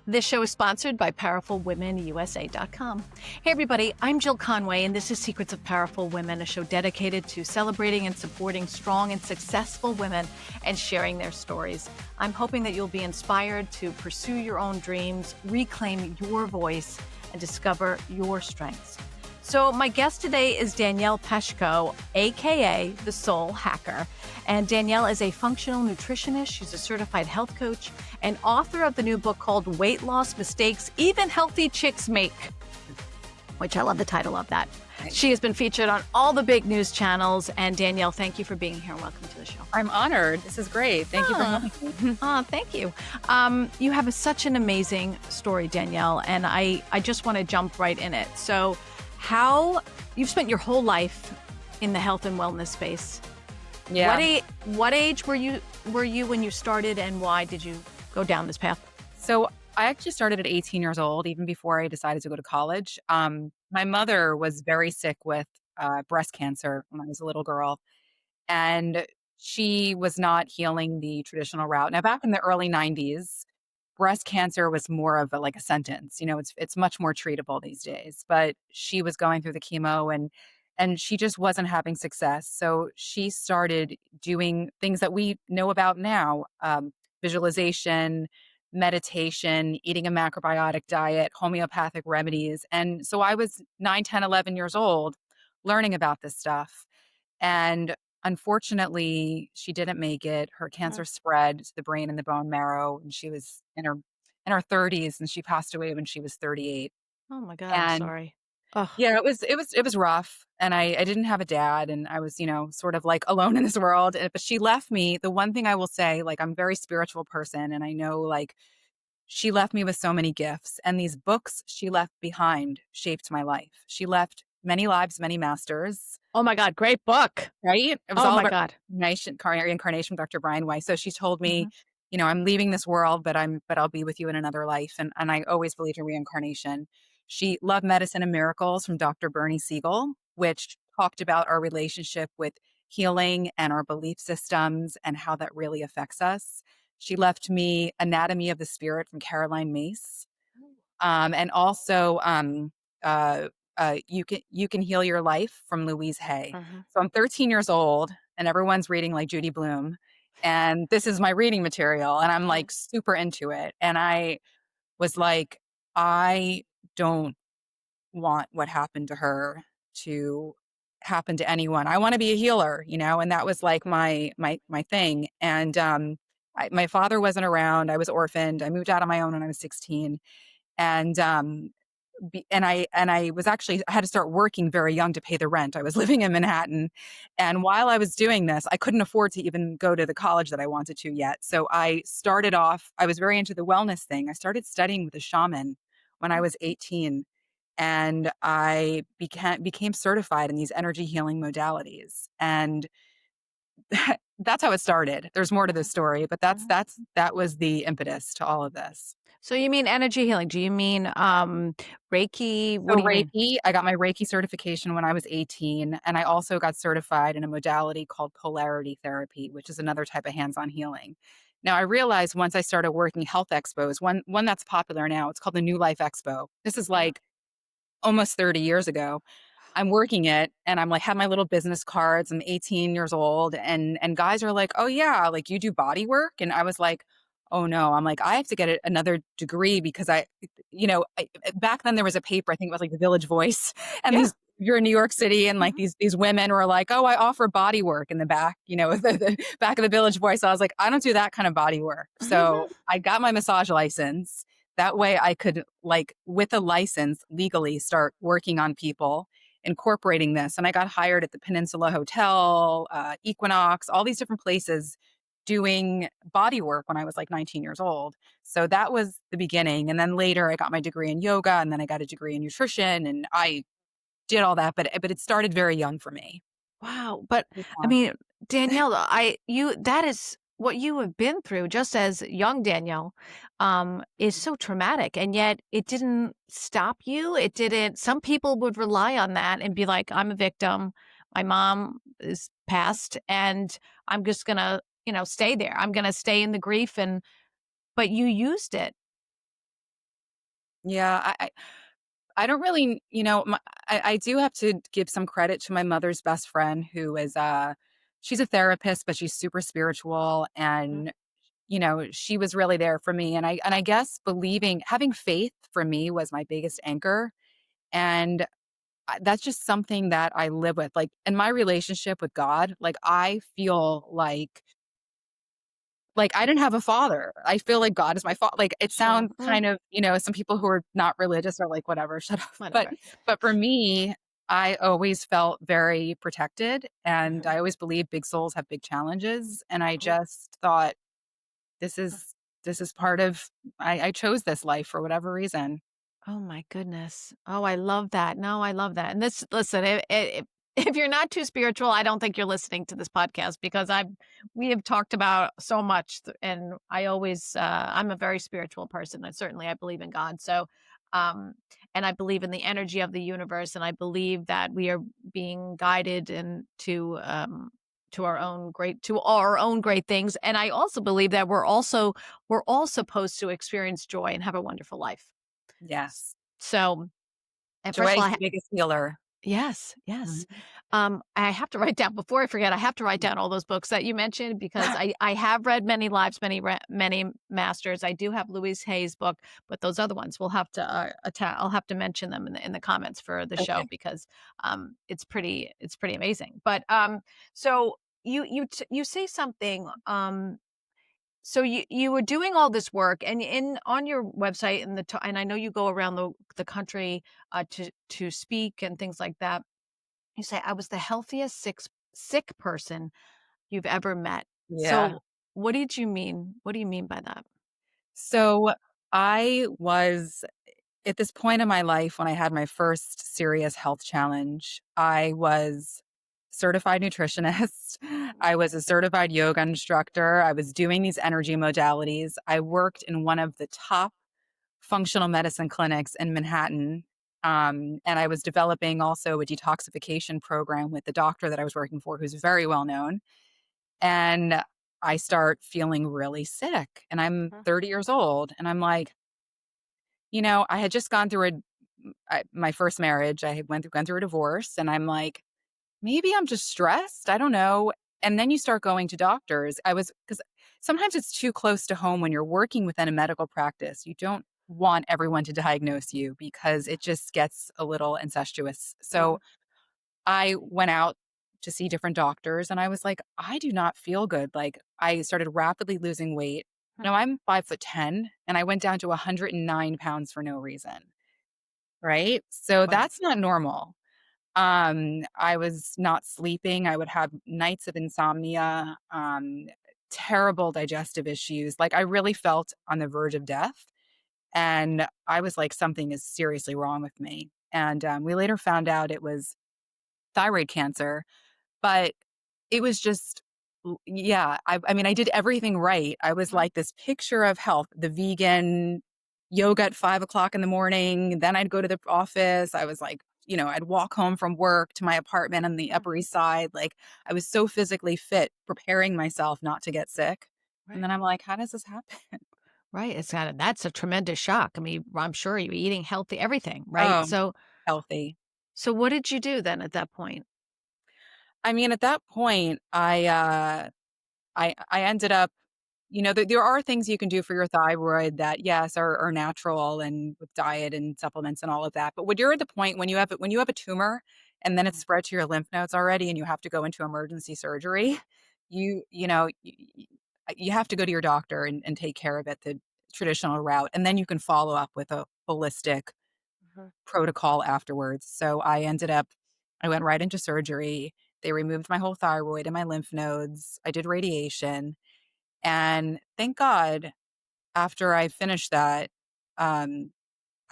This show is sponsored by PowerfulWomenUSA.com. Hey, everybody, I'm Jill Conway, and this is Secrets of Powerful Women, a show dedicated to celebrating and supporting strong and successful women and sharing their stories. I'm hoping that you'll be inspired to pursue your own dreams, reclaim your voice, and discover your strengths. So my guest today is Danielle Pashko, aka the Soul Hacker. And Danielle is a functional nutritionist. She's a certified health coach and author of the new book called Weight Loss Mistakes Even Healthy Chicks Make, which I love the title of that. She has been featured on all the big news channels. And Danielle, thank you for being here. Welcome to the show. I'm honored. This is great. Thank you for having me. Thank you. You have such an amazing story, Danielle, and I just want to jump right in it. So how you've spent your whole life in the health and wellness space. Yeah. What age were you when you started, and why did you go down this path? So I actually started at 18 years old, even before I decided to go to college. My mother was very sick with breast cancer when I was a little girl, and she was not healing the traditional route. Now, back in the early 90s, breast cancer was more of like a sentence. It's much more treatable these days. But she was going through the chemo and she just wasn't having success. So she started doing things that we know about now: visualization, meditation, eating a macrobiotic diet, homeopathic remedies. And so I was 9, 10, 11 years old learning about this stuff. And unfortunately, she didn't make it. Her cancer spread to the brain and the bone marrow, and she was in her 30s, and she passed away when she was 38. Oh my God, I'm And sorry. Oh, yeah, it was rough. And I didn't have a dad, and I was, sort of like alone in this world. But she left me. The one thing I will say, like, I'm a very spiritual person, and I know, like, she left me with so many gifts, and these books she left behind shaped my life. She left Many Lives, Many Masters. oh my God, great book. Right? It was Oh all my about God. reincarnation with Dr. Brian Weiss. So she told me, Mhm. I'm leaving this world, but I'll be with you in another life. And I always believed in reincarnation. She loved Medicine and Miracles from Dr. Bernie Siegel, which talked about our relationship with healing and our belief systems and how that really affects us. She left me Anatomy of the Spirit from Caroline Myss. And also uh, you can heal your life from Louise Hay. Mhm. So I'm 13 years old, and everyone's reading like Judy Blume, and this is my reading material, and I'm like super into it. And I was like, I don't want what happened to her to happen to anyone. I want to be a healer, and that was like my thing. And my father wasn't around. I was orphaned. I moved out on my own when I was 16, and I was actually, I had to start working very young to pay the rent. I was living in Manhattan, and while I was doing this, I couldn't afford to even go to the college that I wanted to yet. So I started off. I was very into the wellness thing. I started studying with a shaman when I was 18, and I became certified in these energy healing modalities. And that's how it started. There's more to this story, but that was the impetus to all of this. So you mean energy healing? Do you mean Reiki? What So do you mean? Reiki, I got my Reiki certification when I was 18, and I also got certified in a modality called polarity therapy, which is another type of hands-on healing. Now, I realized once I started working health expos, one that's popular now, it's called the New Life Expo. This is like almost 30 years ago. I'm working it, and I'm like, have my little business cards. I'm 18 years old, and guys are like, "Oh yeah, like you do body work?" And I was like, "Oh no." I'm like, "I have to get another degree because back then there was a paper, I think it was like the Village Voice, and Yeah. you're in New York City, and like Mhm. these women were like, "Oh, I offer body work in the back, the back of the Village Voice." I was like, "I don't do that kind of body work." So I got my massage license. That way I could, like, with a license, legally start working on people, incorporating this. And I got hired at the Peninsula Hotel, Equinox, all these different places doing body work when I was like 19 years old. So that was the beginning. And then later I got my degree in yoga, and then I got a degree in nutrition, and I did all that. But it started very young for me. Wow. But I Yeah. mean, Danielle, that is what you have been through just as young Danielle, is so traumatic. And yet it didn't stop you. It didn't, some people would rely on that and be like, I'm a victim. My mom is passed and I'm just gonna, stay there. I'm gonna stay in the grief but you used it. Yeah, I don't really, I do have to give some credit to my mother's best friend who is, she's a therapist, but she's super spiritual Mhm. and, she was really there for me. And I guess having faith for me was my biggest anchor. And that's just something that I live with. Like in my relationship with God, like I feel like I didn't have a father. I feel like God is my father. Like it Sure. sounds kind of, some people who are not religious are like, whatever, shut up. But Whatever. but for me, I always felt very protected and Mhm. I always believe big souls have big challenges. And I Oh. just thought this is this is part of I chose this life for whatever reason. Oh my goodness. Oh, I love that. No, I love that. And this, listen, if you're not too spiritual, I don't think you're listening to this podcast because we have talked about so much, and I always, I'm a very spiritual person, and certainly I believe in God. So, um, and I believe in the energy of the universe, and I believe that we are being guided to our own great things. And I also believe that we're all supposed to experience joy and have a wonderful life. Yes. So, and first Joy of is all, the biggest healer. yes, yes. Mhm. I have to write down before I forget, I have to write down all those books that you mentioned because I have read Many Lives, Many Masters. I do have Louise Hay's book, but those other ones we'll have to I'll have to mention them in the comments for the show Okay. because it's pretty amazing. But so you say something so you were doing all this work, and in on your website and and I know you go around the country to speak and things like that. You say I was the healthiest sick person you've ever met. Yeah. So what did you mean? What do you mean by that? So I was at this point in my life when I had my first serious health challenge, I was certified nutritionist. I was a certified yoga instructor. I was doing these energy modalities. I worked in one of the top functional medicine clinics in Manhattan. And I was developing also a detoxification program with the doctor that I was working for, who's very well known. And I start feeling really sick. And I'm Mhm. 30 years old. And I'm like, I had just gone through my first marriage. I had gone through a divorce, and I'm like, maybe I'm just stressed. I don't know. And then you start going to doctors. Because sometimes it's too close to home when you're working within a medical practice. You don't want everyone to diagnose you because it just gets a little incestuous. Mhm. So I went out to see different doctors and I was like, I do not feel good. Like I started rapidly losing weight. Mhm. Now I'm 5'10" and I went down to 109 pounds for no reason. Right. So Wow. that's not normal. I was not sleeping. I would have nights of insomnia, terrible digestive issues. Like I really felt on the verge of death. And I was like, something is seriously wrong with me. And we later found out it was thyroid cancer. But it was just yeah, I mean, I did everything right. I was Mhm. like this picture of health, the vegan, yoga at 5 o'clock in the morning, then I'd go to the office. I was like, I'd walk home from work to my apartment on the Mhm. Upper East Side. Like, I was so physically fit, preparing myself not to get sick. And Right. then I'm like, "How does this happen?" Right. That's a tremendous shock. I mean, I'm sure you're eating healthy, everything, right? Oh, healthy. So what did you do then at that point? I mean, at that point, I ended up there are things you can do for your thyroid that, yes, are natural and with diet and supplements and all of that. But when you're at the point when you have a tumor and then it's Mhm. spread to your lymph nodes already and you have to go into emergency surgery, you have to go to your doctor and take care of it the traditional route. And then you can follow up with a holistic Mhm. protocol afterwards. So I went right into surgery. They removed my whole thyroid and my lymph nodes. I did radiation. And thank God, after I finished that, um,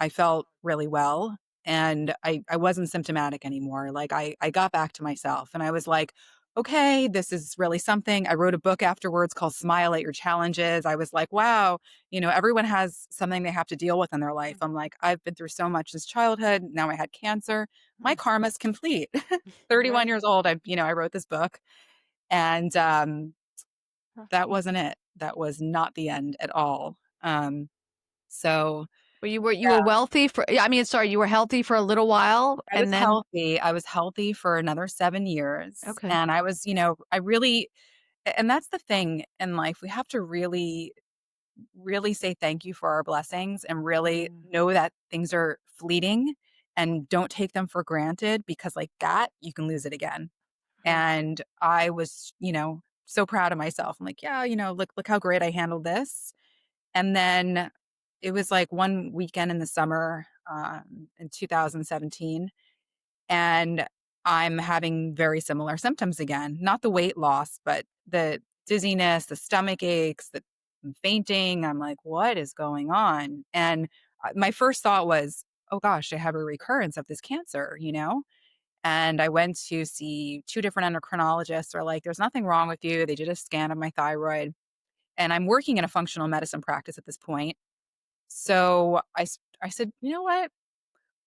I felt really well and I wasn't symptomatic anymore. Like I got back to myself and I was like, okay, this is really something. I wrote a book afterwards called Smile at Your Challenges. I was like, wow, everyone has something they have to deal with in their life. I'm like, I've been through so much since childhood. Now I had cancer. My Mhm. karma's complete. 31 Right. years old, I wrote this book and Huh. that wasn't it. That was not the end at all. So Well, you were wealthy for I mean, sorry, you were healthy for a little while I was and then healthy. I was healthy for another 7 years, okay. and I was, I really and that's the thing in life, we have to really, really say thank you for our blessings and really Mm, know that things are fleeting and don't take them for granted because like that, you can lose it again. mhm, And I was, so proud of myself. I'm like, yeah, look how great I handled this. And then it was like one weekend in the summer in 2017, and I'm having very similar symptoms again. Not the weight loss, but the dizziness, the stomach aches, the fainting. I'm like, what is going on? And my first thought was, oh gosh, I have a recurrence of this cancer. And I went to see two different endocrinologists. They're like, there's nothing wrong with you. They did a scan of my thyroid. And I'm working in a functional medicine practice at this point. So I said, you know what?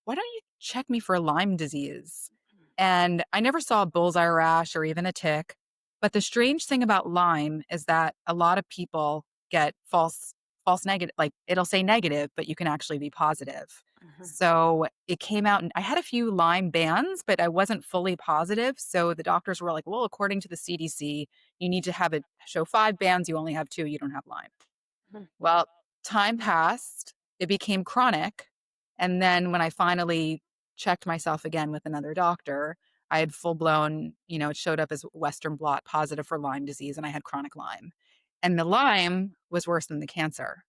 Why don't you check me for Lyme disease? And I never saw a bullseye rash or even a tick. But the strange thing about Lyme is that a lot of people get false negative, like it'll say negative, but you can actually be positive. mhm, So it came out and I had a few Lyme bands, but I wasn't fully positive. So the doctors were like, well, according to the CDC, you need to have it show 5 bands. You only have 2. You don't have Lyme. mhm. Well, time passed, it became chronic, and then when I finally checked myself again with another doctor, I had full blown, it showed up as Western blot positive for Lyme disease, and I had chronic Lyme. And the Lyme was worse than the cancer.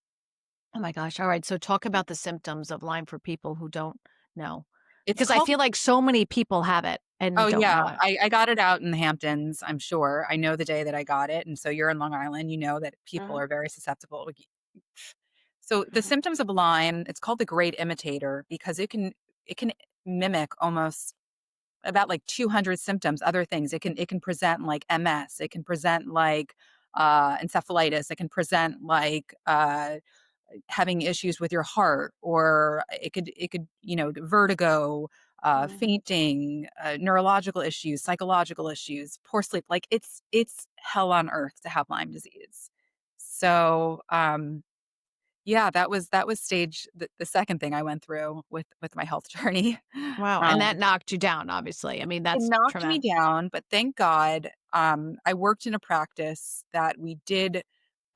Oh my gosh. All right. So talk about the symptoms of Lyme for people who don't know. It's Because I called feel like so many people have it and Oh, don't yeah, know it. I got it out in the Hamptons, I'm sure. I know the day that I got it, and so you're in Long Island, you know that people Mhm, are very susceptible. So the mhm, symptoms of Lyme, it's called the great imitator because it can mimic almost about like 200 symptoms, other things. It can present like MS, it can present like encephalitis, it can present like having issues with your heart, or it could vertigo, mhm. fainting, neurological issues, psychological issues, poor sleep. Like it's hell on earth to have Lyme disease. So yeah, that was stage the second thing I went through with my health journey. Wow. And Um, that knocked you down, obviously. I mean, it that's knocked me traumatic. down, but thank God, I worked in a practice that we did,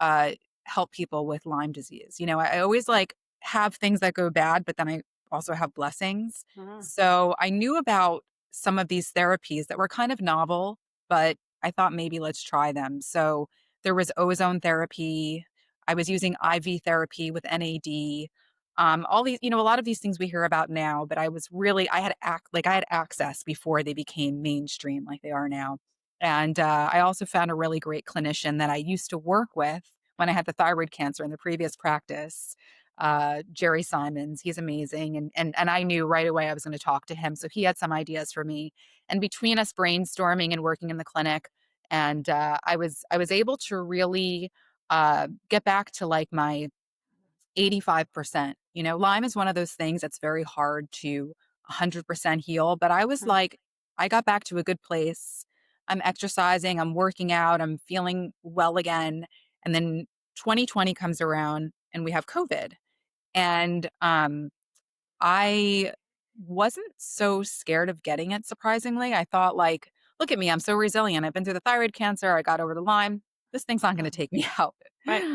uh, help people with Lyme disease. I always, like, have things that go bad, but then I also have blessings. Mhm, So, I knew about some of these therapies that were kind of novel, but I thought maybe let's try them. So, there was ozone therapy. I was using IV therapy with NAD. All these, a lot of these things we hear about now, but I had access before they became mainstream like they are now. And I also found a really great clinician that I used to work with when I had the thyroid cancer in the previous practice, Jerry Simons. He's amazing, and I knew right away I was going to talk to him. So he had some ideas for me, and between us brainstorming and working in the clinic, and I was able to really get back to like my 85%. Lyme is one of those things that's very hard to 100% heal, but I was mhm. like, I got back to a good place. I'm exercising, I'm working out, I'm feeling well again. And then 2020 comes around and we have COVID. And I wasn't so scared of getting it, surprisingly. I thought, like, look at me, I'm so resilient. I've been through the thyroid cancer, I got over the Lyme. This thing's not going to take me out. Right.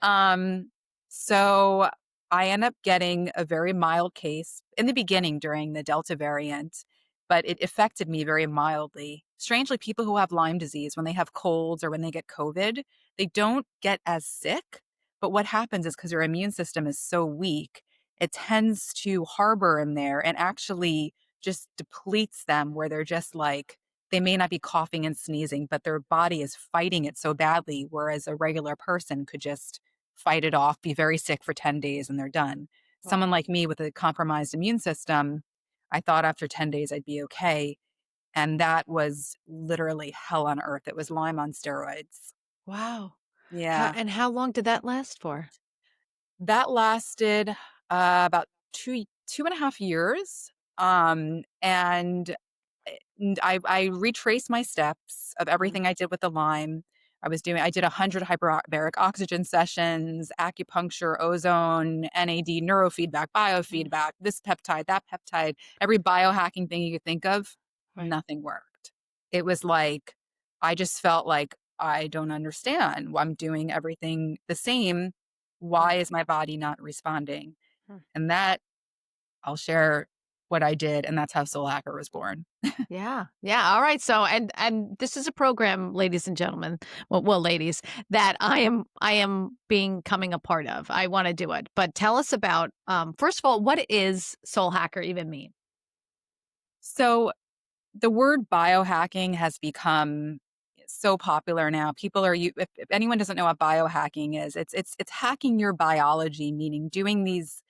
Um, so I end up getting a very mild case in the beginning during the Delta variant, but it affected me very mildly. Strangely, people who have Lyme disease, when they have colds or when they get COVID, they don't get as sick. But what happens is because your immune system is so weak, it tends to harbor in there and actually just depletes them where they're just like, they may not be coughing and sneezing, but their body is fighting it so badly, whereas a regular person could just fight it off, be very sick for 10 days, and they're done. Someone Wow. like me with a compromised immune system, I thought after 10 days I'd be okay. And that was literally hell on earth. It was Lyme on steroids. Wow. Yeah. How long did that last for? That lasted about 2.5 years. And I retraced my steps of Mhm, everything I did with the Lyme. I did 100 hyperbaric oxygen sessions, acupuncture, ozone, NAD, neurofeedback, Mm, biofeedback, this peptide, that peptide, every biohacking thing you could think of, right. nothing worked. It was like, I just felt like I don't understand. I'm doing everything the same. Mm, Why is my body not responding? mm. And that I'll share what I did, and that's how Soul Hacker was born. Yeah. Yeah. All right. So, and this is a program, ladies and gentlemen, well, ladies, that I am being coming a part of. I want to do it. But tell us about first of all, what is soul hacker even mean? So the word biohacking has become so popular now. People are you if anyone doesn't know what biohacking is, it's hacking your biology, meaning doing these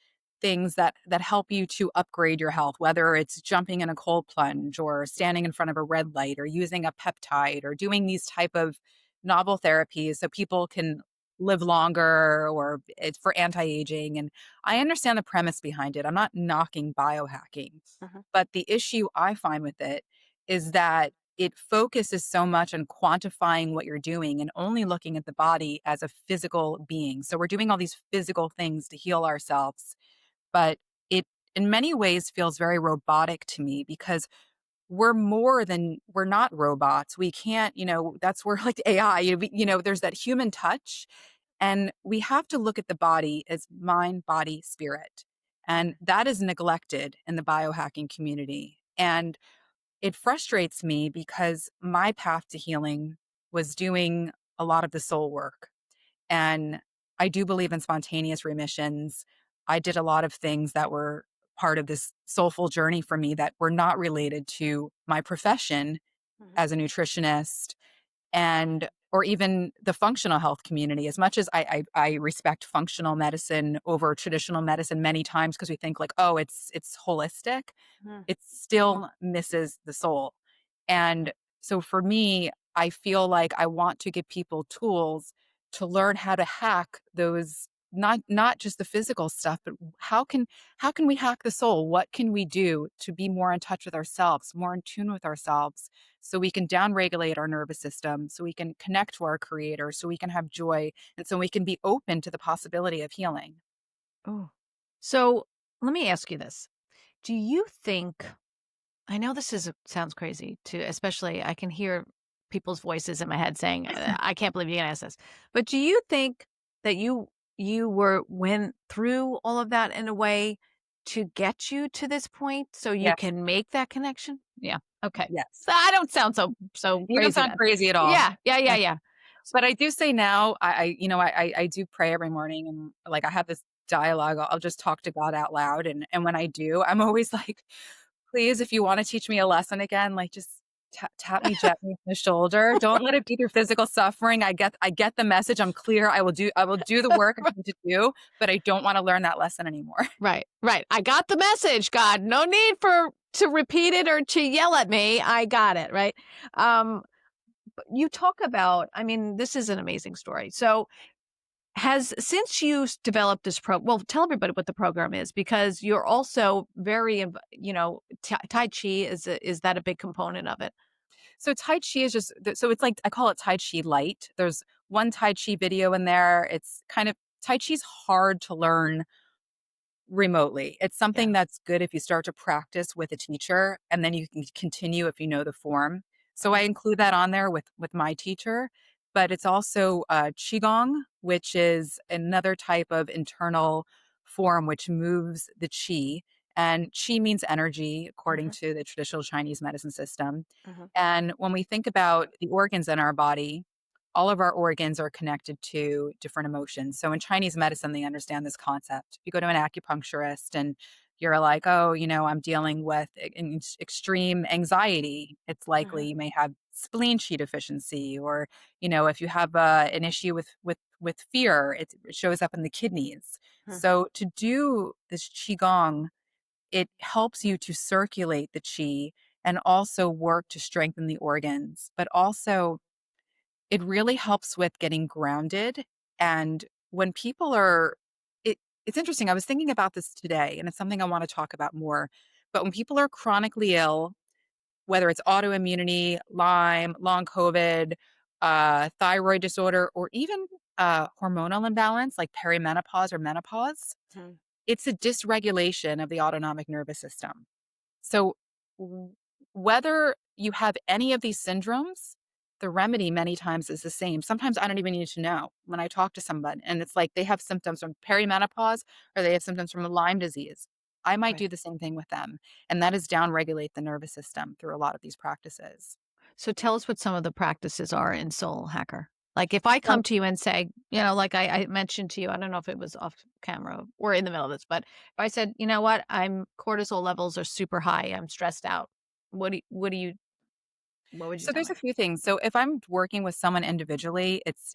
things that help you to upgrade your health, whether it's jumping in a cold plunge or standing in front of a red light or using a peptide or doing these type of novel therapies so people can live longer or it's for anti-aging. And I understand the premise behind it. I'm not knocking biohacking. Mhm. But the issue I find with it is that it focuses so much on quantifying what you're doing and only looking at the body as a physical being. So we're doing all these physical things to heal ourselves, but it in many ways feels very robotic to me because we're not robots. We can't, that's where like AI, there's that human touch and we have to look at the body as mind, body, spirit. And Mhm. that is neglected in the biohacking community. And it frustrates me because my path to healing was doing a lot of the soul work. And I do believe in spontaneous remissions. I did a lot of things that were part of this soulful journey for me that were not related to my profession Mhm. as a nutritionist and or even the functional health community. As much as I respect functional medicine over traditional medicine many times because we think like, oh, it's holistic, Mhm. it still misses the soul. And so for me, I feel like I want to give people tools to learn how to hack those not just the physical stuff, but how can we hack the soul? What can we do to be more in touch with ourselves, more in tune with ourselves, so we can downregulate our nervous system, so we can connect to our creator, so we can have joy, and so we can be open to the possibility of healing. Oh. So let me ask you this. Do you think I know this is sounds crazy to especially I can hear people's voices in my head saying, I can't believe you're gonna ask this." But do you think that you went through all of that in a way to get you to this point so you Yes. can make that connection? Yeah. Okay. Yes. So I don't sound so You don't crazy sound then. crazy at all. Yeah. Yeah, yeah, Yeah. yeah. But I do say now, I do pray every morning and like I have this dialogue. I'll just talk to God out loud. And when I do, I'm always like, please, if you want to teach me a lesson again, like just tap me gently on the shoulder. Don't let it be through physical suffering. I get the message. I'm clear. I will do the work I need to do, but I don't want to learn that lesson anymore. Right, right. I got the message, God. No need for to repeat it or to yell at me. I got it, right? Um, but you talk about, I mean, this is an amazing story. So, has since you developed this well, tell everybody what the program is because you're also very, Tai Chi is that a big component of it? So Tai Chi is so it's like I call it Tai Chi light. There's one Tai Chi video in there. It's kind of Tai Chi's hard to learn remotely. It's Yeah. something that's good if you start to practice with a teacher and then you can continue if you know the form. So I Mhm, include that on there with my teacher, but it's also qigong, which is another type of internal form which moves the qi. And qi means energy according mhm, to the traditional Chinese medicine system. mhm, And when we think about the organs in our body, all of our organs are connected to different emotions. So in Chinese medicine, they understand this concept. You go to an acupuncturist and you're like, oh, I'm dealing with extreme anxiety. It's mhm, likely you may have spleen chi deficiency, or if you have an issue with fear, it shows up in the kidneys. mhm, So to do this qigong, it helps you to circulate the qi and also work to strengthen the organs, but also it really helps with getting grounded. And when people are, it, it's interesting. I was thinking about this today, and it's something I want to talk about more. But when people are chronically ill, whether it's autoimmunity, Lyme, long COVID, thyroid disorder, or even hormonal imbalance like perimenopause or menopause, Mm. it's a dysregulation of the autonomic nervous system. So, w- whether you have any of these syndromes, the remedy many times is the same. Sometimes I don't even need to know when I talk to somebody, and it's like they have symptoms from perimenopause or they have symptoms from Lyme disease. I might Right. do the same thing with them, and that is downregulate the nervous system through a lot of these practices. So tell us what some of the practices are in Soul Hacker. Like if I So, come to you and say, like I mentioned to you, I don't know if it was off camera or in the middle of this, but if I said, you know what, I'm cortisol levels are super high, I'm stressed out. What would you so tell there's a me? few things. So if I'm working with someone individually, it's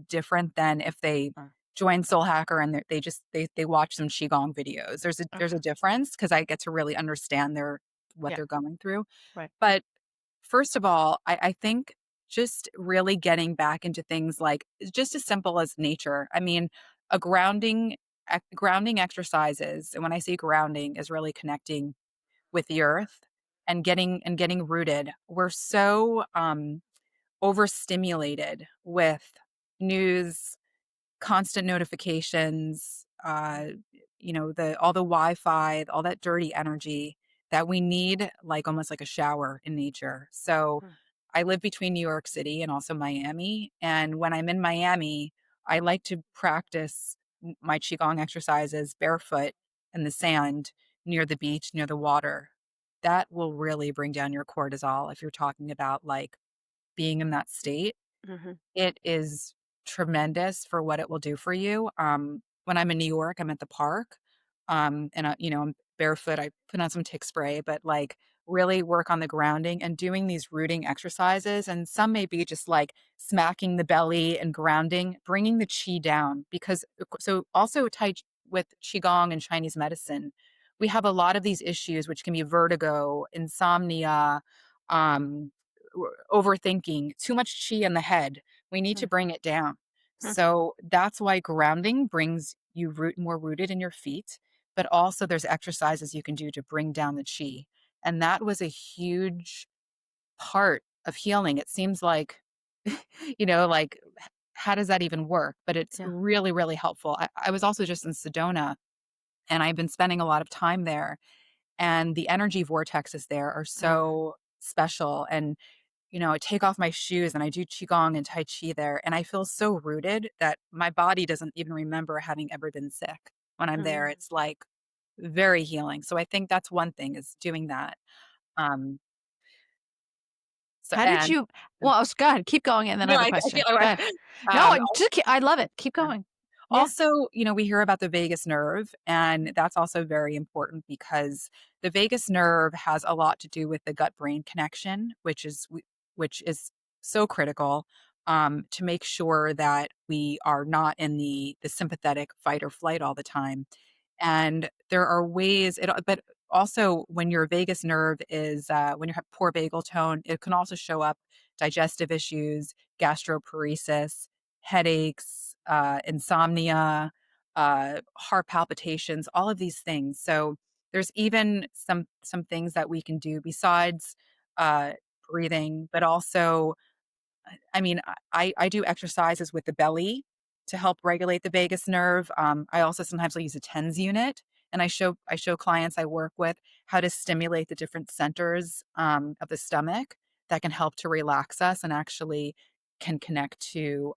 different than if they Uh, join Soul Hacker and they watch some qigong videos. There's okay. a difference because I get to really understand their what Yeah. they're going through. Right. But first of all, I think just really getting back into things like just as simple as nature. I mean, a grounding exercises, and when I say grounding, is really connecting with the earth and getting rooted. We're so overstimulated with news, constant notifications, the all the Wi-Fi, all that dirty energy that we need like almost like a shower in nature. So Mm, I live between New York City and also Miami, and when I'm in Miami, I like to practice my qigong exercises barefoot in the sand near the beach, near the water. That will really bring down your cortisol if you're talking about like being in that state. mhm, It is tremendous for what it will do for you. When I'm in New York, I'm at the park, I'm barefoot. I put on some tick spray, but like really work on the grounding and doing these rooting exercises. And some may be just like smacking the belly and grounding, bringing the chi down. Because so also with qigong and Chinese medicine, we have a lot of these issues, which can be vertigo, insomnia, um, overthinking, too much chi in the head. We need to mm, bring it down. mm, So that's why grounding brings you more rooted in your feet, but also there's exercises you can do to bring down the chi. And that was a huge part of healing. It seems like, like how does that even work? But it's yeah. really, really helpful. I was also just in Sedona and I've been spending a lot of time there. And the energy vortexes there are Mm, so special. And I take off my shoes and I do qigong and tai chi there, and I feel so rooted that my body doesn't even remember having ever been sick when I'm there. mm. It's like very healing. So I think that's one thing is doing that. Um, so How did and you well, I was go ahead, keep going, and then I no, have a I feel question. Go ahead. No, um, I love it. Keep going. Yeah. Also, we hear about the vagus nerve, and that's also very important because the vagus nerve has a lot to do with the gut-brain connection, which is so critical to make sure that we are not in the sympathetic fight or flight all the time. And there are ways but also when your vagus nerve is when you have poor vagal tone, it can also show up digestive issues, gastroparesis, headaches, insomnia, heart palpitations, all of these things. So there's even some things that we can do besides uh, breathing, but also I mean, I do exercises with the belly to help regulate the vagus nerve. I also sometimes will use a TENS unit, and I show clients I work with how to stimulate the different centers of the stomach that can help to relax us and actually can connect to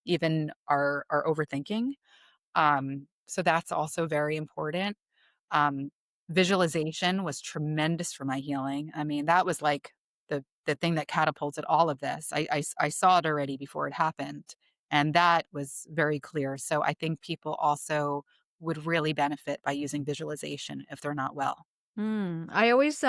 even our overthinking. So that's also very important. Um, Visualization was tremendous for my healing. I mean, that was like the thing that catapulted all of this. I saw it already before it happened, and that was very clear. So I think people also would really benefit by using visualization if they're not well. I always,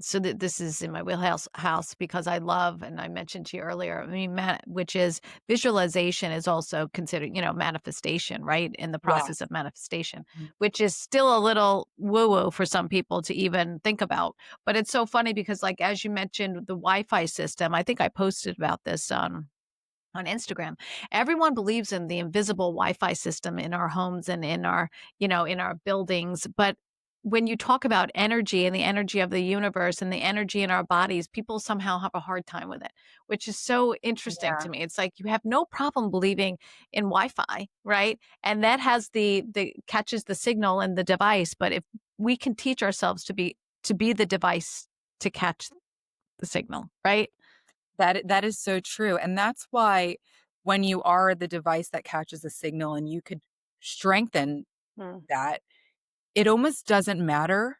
so that this is in my wheelhouse because I love, and I mentioned to you earlier, I mean, which is visualization is also considered, manifestation, right? In the Yeah. process of manifestation, Mhm. which is still a little woo woo for some people to even think about. But it's so funny because, like, as you mentioned, the Wi Fi system, I think I posted about this on Instagram. Everyone believes in the invisible Wi-Fi system in our homes and in our buildings, but when you talk about energy and the energy of the universe and the energy in our bodies, people somehow have a hard time with it, which is so interesting to Yeah. me. It's like you have no problem believing in Wi-Fi, right? And that has the catches the signal in the device, but if we can teach ourselves to be the device to catch the signal, right? That is so true, and that's why when you are the device that catches a signal and you could strengthen Mm, that, it almost doesn't matter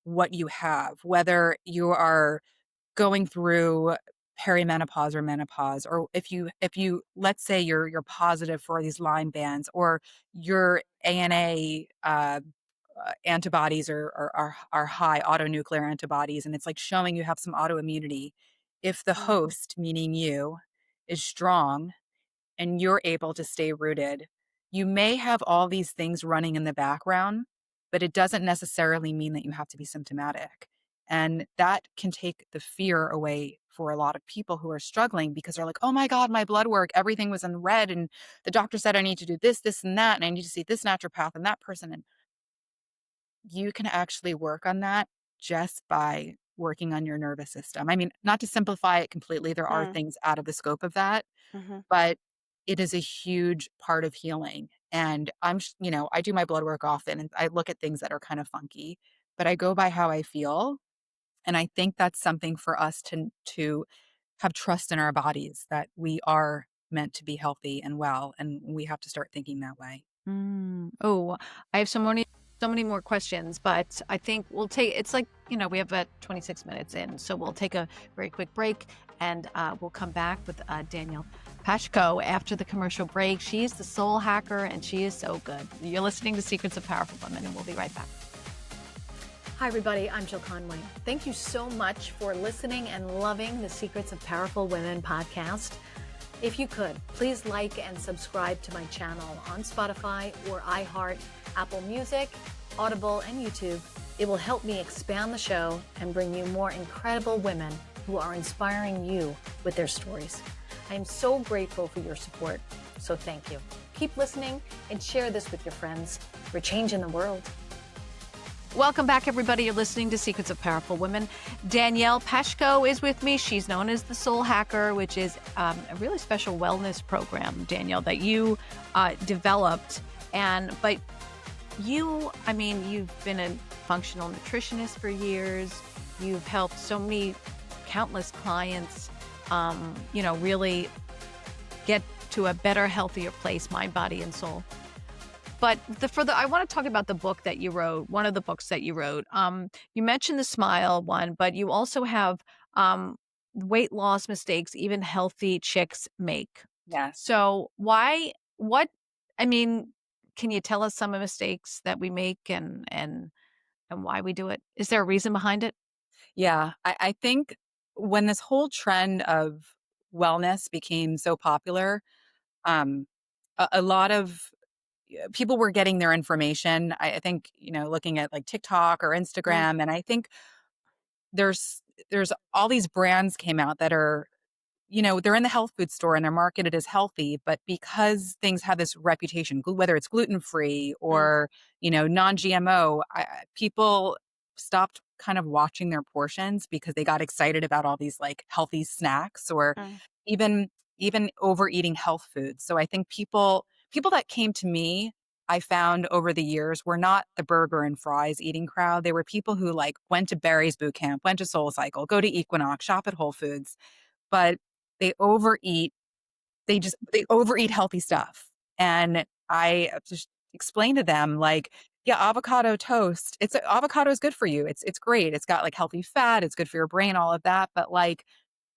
what you have, whether you are going through perimenopause or menopause, or if you let's say you're positive for these Lyme bands, or your ANA antibodies are high, autonuclear antibodies, and it's like showing you have some autoimmunity. If the mm, host, meaning you, is strong and you're able to stay rooted, you may have all these things running in the background, but it doesn't necessarily mean that you have to be symptomatic. And that can take the fear away for a lot of people who are struggling, because they're like, oh my God, my blood work, everything was in red. And the doctor said I need to do this, this, and that. And I need to see this naturopath and that person. And you can actually work on that just by working on your nervous system. I mean, not to simplify it completely, there are mm, things out of the scope of that, mhm. but it is a huge part of healing. And I do my blood work often and I look at things that are kind of funky, but I go by how I feel. And I think that's something for us to have trust in our bodies, that we are meant to be healthy and well, and we have to start thinking that way. Oh, I have so many more questions, but I think we'll take it's like, we have 26 minutes in, so we'll take a very quick break and we'll come back with Danielle Pashko after the commercial break. She is the soul hacker and she is so good. You're listening to Secrets of Powerful Women, and we'll be right back. Hi, everybody. I'm Jill Conway. Thank you so much for listening and loving the Secrets of Powerful Women podcast. If you could, please like and subscribe to my channel on Spotify or iHeart, Apple Music, Audible, and YouTube. It will help me expand the show and bring you more incredible women who are inspiring you with their stories. I am so grateful for your support, so thank you. Keep listening and share this with your friends. We're changing the world. Welcome back, everybody. You're listening to Secrets of Powerful Women. Danielle Pashko is with me. She's known as the Soul Hacker, which is a really special wellness program, Danielle, that you developed. But you've been a functional nutritionist for years. You've helped so many countless clients, really get to a better, healthier place, mind, body, and soul. But I want to talk about the book that you wrote, one of the books that you wrote. You mentioned the Smile one, but you also have weight loss mistakes even healthy chicks make. Yes. So I mean, can you tell us some of the mistakes that we make and why we do it? Is there a reason behind it? Yeah, I think when this whole trend of wellness became so popular, um, a lot of people were getting their information. I think, looking at like TikTok or Mm, Instagram, and I think there's all these brands came out that are, they're in the health food store and they're marketed as healthy, but because things have this reputation, whether it's gluten free mm, or, non-GMO, people stopped kind of watching their portions because they got excited about all these like healthy snacks, or mm, even overeating health foods. So I think people that came to me, I found over the years, were not the burger and fries eating crowd. They were people who like went to Barry's boot camp, went to Soul Cycle, go to Equinox, shop at Whole Foods, but they overeat. They overeat healthy stuff. And I just explained to them, like, yeah, avocado toast. Avocado is good for you. It's great. It's got like healthy fat. It's good for your brain, all of that. But like,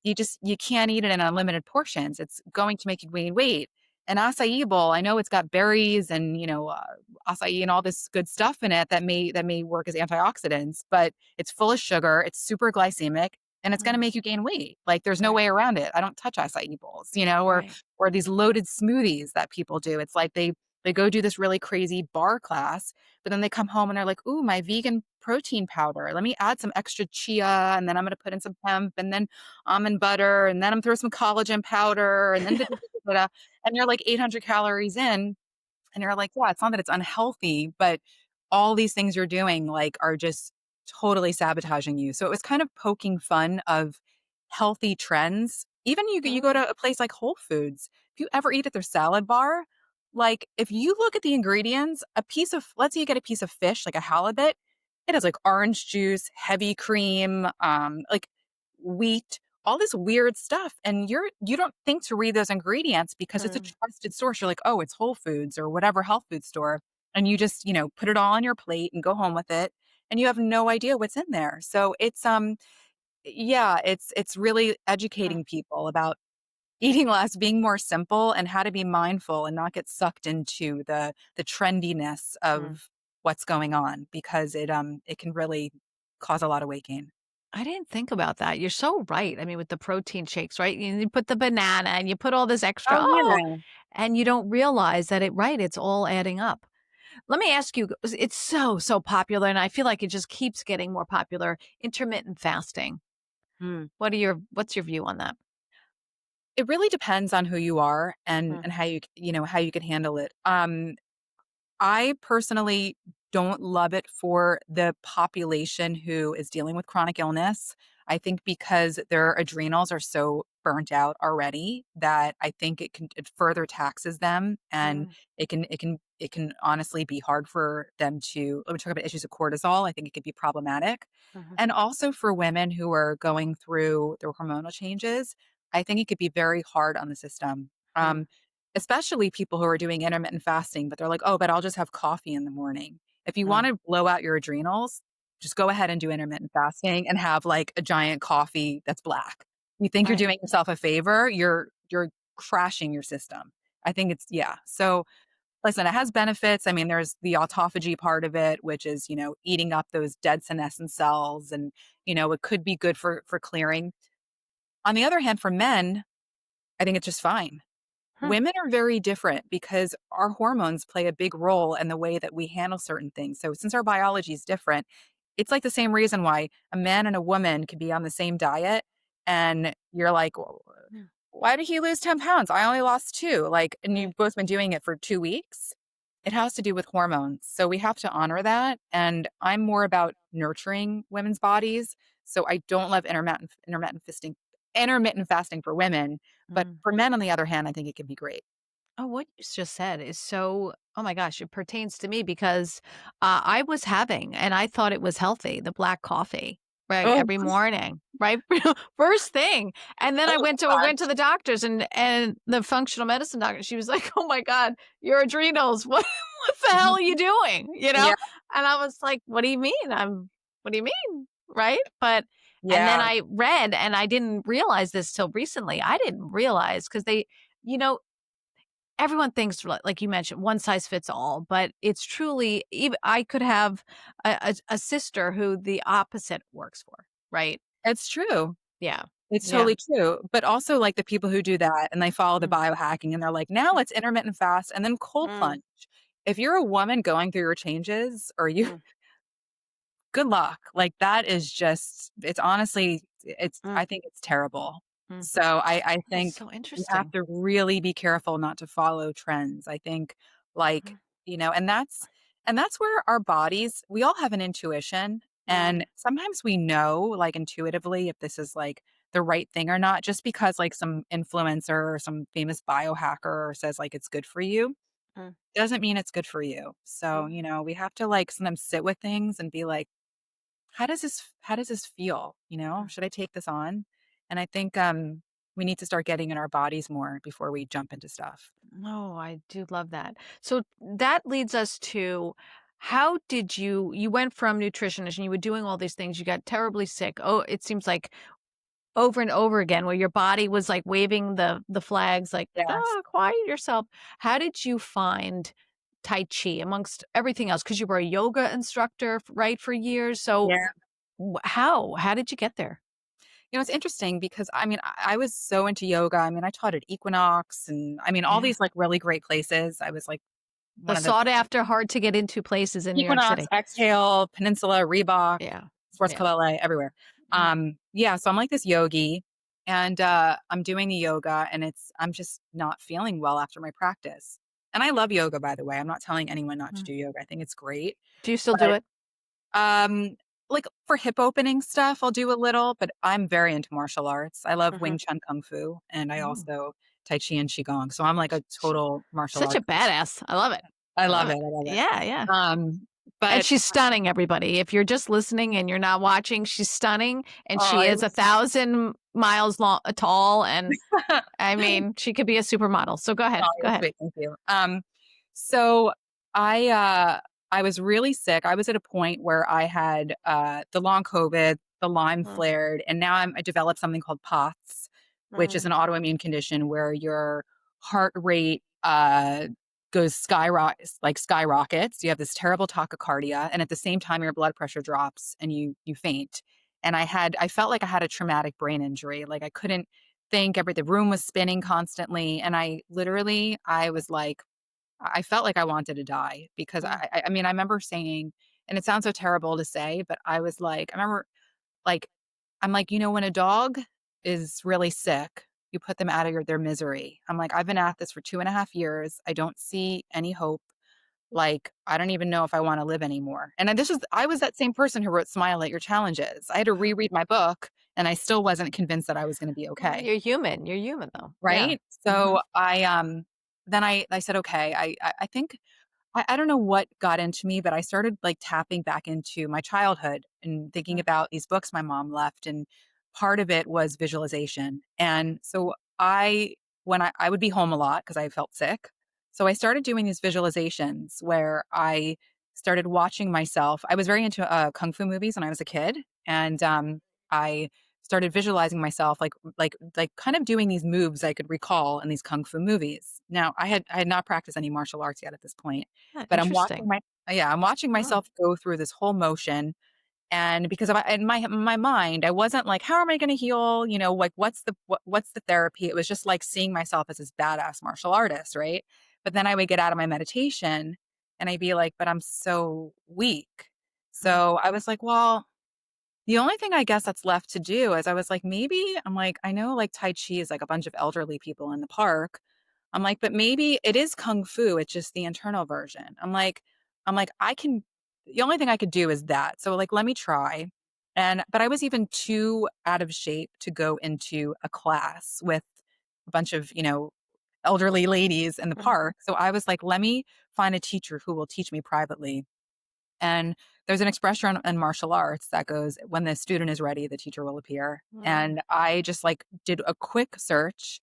you can't eat it in unlimited portions. It's going to make you gain weight. An acai bowl, I know it's got berries and, acai and all this good stuff in it that may work as antioxidants, but it's full of sugar, it's super glycemic, and it's going to mm. make you gain weight. Like there's no Right, way around it. I don't touch acai bowls, right. or these loaded smoothies that people do. It's like they go do this really crazy bar class, but then they come home and they're like, "Ooh, my vegan protein powder. Let me add some extra chia, and then I'm going to put in some hemp, and then almond butter, and then I'm throw some collagen powder, and then da, da, da, da, da, and you're like 800 calories in, and you're like, yeah, it's not that it's unhealthy, but all these things you're doing, like, are just totally sabotaging you. So it was kind of poking fun of healthy trends. Even you Mm, go to a place like Whole Foods, if you ever eat at their salad bar, like, if you look at the ingredients, a piece of let's say you get a piece of fish, like a halibut, it has, like, orange juice, heavy cream, like, wheat, all this weird stuff, and you don't think to read those ingredients because it's a mm. trusted source. You're like, "Oh, it's Whole Foods or whatever health food store," and you just, put it all on your plate and go home with it, and you have no idea what's in there. So yeah, it's really Mm, educating people about eating less, being more simple, and how to be mindful and not get sucked into the trendiness mm. of what's going on because it can really cause a lot of weight gain. I didn't think about that. You're so right. I mean, with the protein shakes, right? You put the banana and you put all this extra, Oh, yeah. and you don't realize that it's all adding up. Let me ask you, it's so, so popular, and I feel like it just keeps getting more popular, intermittent fasting. Mm. What's your view on that? It really depends on who you are and Mm, and how you can handle it. I personally don't love it for the population who is dealing with chronic illness. I think because their adrenals are so burnt out already that I think it further taxes them, and mm, it can honestly be hard for them to let me talk about issues of cortisol. I think it could be problematic. mhm, And also for women who are going through their hormonal changes, I think it could be very hard on the system. mm, Especially people who are doing intermittent fasting, but they're like, "Oh, but I'll just have coffee in the morning." If you mm. wanna blow out your adrenals, just go ahead and do intermittent fasting and have, like, a giant coffee that's black. You think you're I doing yourself a favor, you're crashing your system. I think it's yeah. So, listen, it has benefits. I mean, there's the autophagy part of it, which is, eating up those dead senescent cells and, it could be good for clearing. On the other hand, for men, I think it's just fine. hmm, Women are very different because our hormones play a big role in the way that we handle certain things. So, since our biology is different, it's like the same reason why a man and a woman could be on the same diet. And you're like, "Well, mm, why did he lose 10 pounds? I only lost two." Like, and right, you've both been doing it for 2 weeks. It has to do with hormones. So, we have to honor that. And I'm more about nurturing women's bodies. So, I don't love intermittent fasting for women. But mm. for men, on the other hand, I think it can be great. Oh, what you just said is so, oh my gosh, it pertains to me because I was having, and I thought it was healthy, the black coffee, right, Oh, every morning, right, first thing. And then I oh went to gosh. the doctors, and the functional medicine doctor, she was like, "Oh my God, your adrenals, what the hell are you doing?" Yeah, And I was like, "What do you mean? What do you mean?" Right? But and then yeah, I read, and I didn't realize this till recently. I didn't realize because you know, everyone thinks like you mentioned, one size fits all, but it's truly even I could have a sister who the opposite works for, right? it's true. Yeah. It's Yeah. totally true, but also, like, the people who do that and they follow the Mm, biohacking and they're like, "Now let's intermittent fast and then cold mm, plunge." If you're a woman going through your changes or you mm, good luck. Like, that is just it's honestly mm, I think it's terrible. mm. So, I That's think so you have interesting. to really be careful not to follow trends. I think, like, Mhm, and that's where our bodies we all have an intuition, and mm, sometimes we know, like, intuitively if this is, like, the right thing or not just because, like, some influencer or some famous biohacker says, like, it's good for you, mm, doesn't mean it's good for you. So, mm, we have to, like, sometimes sit with things and be like, how does this feel, mm. Should I take this on? And I think, we need to start getting in our bodies more before we jump into stuff. Oh, I do love that. So that leads us to, how did you went from nutritionist and you were doing all these things, you got terribly sick. Oh, it seems like over and over again, where your body was, like, waving the flags, like, Yes. "Ah, quiet yourself." How did you find Tai Chi amongst everything else? Because you were a yoga instructor, right, for years, so Yeah. how did you get there? It's interesting because, I mean, I was so into yoga. I mean, I taught at Equinox and, I mean, all Yeah. these, like, really great places. I was, like, The one of the sought after, hard to get into places in New York Equinox, City. Exhale, Peninsula, Reebok, Yeah. Sports Yeah. Club LA, everywhere. Mm, Yeah, so I'm like this yogi, and, I'm doing the yoga, and I'm just not feeling well after my practice. And I love yoga, by the way. I'm not telling anyone not to Mm. do yoga. I think it's great. Do you still do But it? um, like for hip opening stuff, I'll do a little, but I'm very into martial arts. I love Mhm. Wing Chun Kung Fu, and I Mm. also Tai Chi and Qigong. So I'm like a Sh total martial Such a arts person. badass. I love it. I I love love it. it. I love it. Yeah, yeah. Um, And but she's stunning, everybody. If you're just listening and you're not watching, she's stunning, and oh, she it is was 1,000 miles long tall, and, I mean, she could be a supermodel. So go ahead. Oh, Go you're ahead. sweet. Thank you. So I uh I was really sick. I was at a point where I had the long COVID, the Lyme Mm, flared, and now I developed something called POTS, which is mm, an autoimmune condition where your heart rate goes skyrockets. You have this terrible tachycardia, and at the same time your blood pressure drops and you faint. And I felt like I had a traumatic brain injury. Like I couldn't think, the room was spinning constantly, and I was like, I felt like I wanted to die because mm, I mean, I remember saying, and it sounds so terrible to say, but I was like, I remember like, I'm like, when a dog is really sick, you put them out of their misery. I'm like, I've been at this for 2.5 years. I don't see any hope. Like, I don't even know if I want to live anymore. And I was that same person who wrote Smile at Your Challenges. I had to mhm. reread my book, and I still wasn't convinced that I was going to be Well, okay. you're human. You're human, though. Yeah. Right? Mhm, So then I said, okay, I think I don't know what got into me, but I started like tapping back into my childhood and thinking mm, about these books my mom left. And part of it was visualization. And so I would be home a lot because I felt sick. So I started doing these visualizations where I started watching myself. I was very into kung fu movies when I was a kid. And I started visualizing myself like kind of doing these moves I could recall in these kung fu movies. Now, I had not practiced any martial arts yet at this point, yeah, but interesting. I'm watching Mm, myself go through this whole motion. And because in my mind, I wasn't like, how am I going to heal? Like what's the therapy? It was just like seeing myself as this badass martial artist, right? But then I would get out of my meditation and I'd be like, but I'm so weak. mm, So I was like, well, the only thing I guess that's left to do is I was like, maybe I'm like, I know like Tai Chi is like a bunch of elderly people in the park. I'm like, but maybe it is Kung Fu. It's just the internal version. I'm like, the only thing I could do is that. So like, let me try. But I was even too out of shape to go into a class with a bunch of, elderly ladies in the mm, park. So I was like, let me find a teacher who will teach me privately. And there's an expression in martial arts that goes, when the student is ready, the teacher will appear. mm, And I just like did a quick search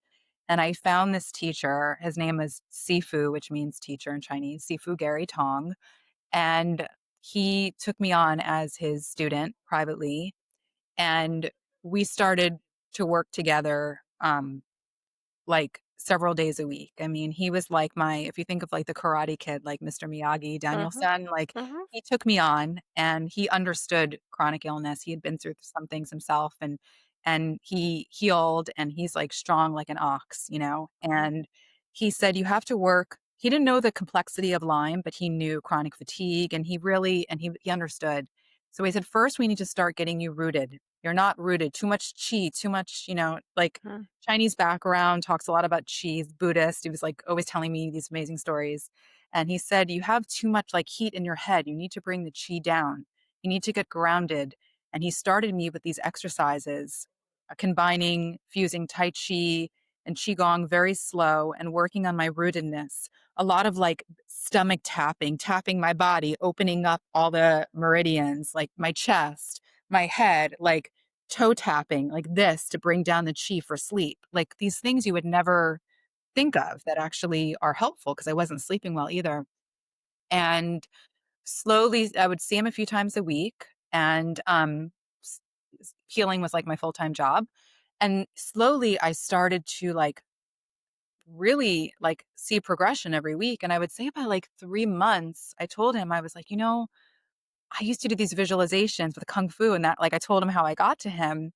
and I found this teacher. His name is Sifu, which means teacher in Chinese, Sifu Gary Tong. And he took me on as his student privately. And we started to work together. Like several days a week. I mean, he was like if you think of like the Karate Kid, like Mr. Miyagi, mhm, Daniel-san, like mhm, he took me on and he understood chronic illness. He had been through some things himself and he healed and he's like strong like an ox. mhm, And he said, you have to work. He didn't know the complexity of Lyme, but he knew chronic fatigue and he understood. So he said, first, we need to start getting you rooted. You're not rooted. Too much chi, too much, like mm, Chinese background, talks a lot about chi, he's Buddhist. He was like always telling me these amazing stories. And he said, you have too much like heat in your head. You need to bring the chi down. You need to get grounded. And he started me with these exercises, fusing Tai Chi and Qigong very slow and working on my rootedness. A lot of like stomach tapping my body, opening up all the meridians, like my chest, my head, like toe tapping like this to bring down the chi for sleep. Like these things you would never think of that actually are helpful because I wasn't sleeping well either. And slowly I would see him a few times a week and s- healing was like my full-time job. And slowly I started to like really like see progression every week. And I would say by like 3 months, I told him, I was like, I used to do these visualizations with Kung Fu and that like I told him how I got to him.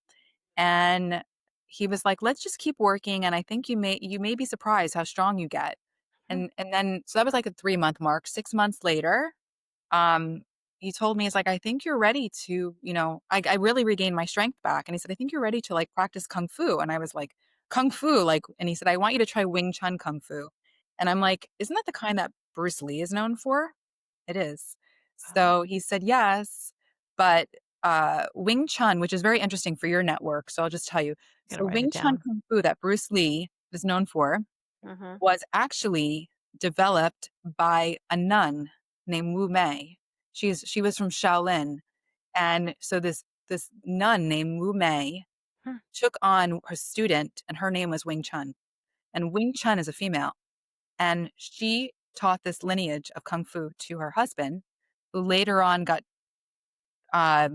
And he was like, "Let's just keep working, and I think you may be surprised how strong you get." mm. And then so that was like a 3-month mark. 6 months later, um, he told me, "It's like I think you're ready to, I really regained my strength back." And he said, "I think you're ready to like practice kung fu." And I was like, "Kung fu?" Like, and he said, "I want you to try Wing Chun Kung Fu." And I'm like, "Isn't that the kind that Bruce Lee is known for?" It is. Oh, So he said, "Yes, but, Wing Chun," which is very interesting for your network, so I'll just tell you. gotta So write it Wing Chun down. Kung Fu that Bruce Lee is known for Mhm. was actually developed by a nun named Wu Mei. She was from Shaolin, and so this nun named Wu Mei Hmm. took on her student, and her name was Wing Chun. And Wing Chun is a female, and she taught this lineage of kung fu to her husband, who later on uh,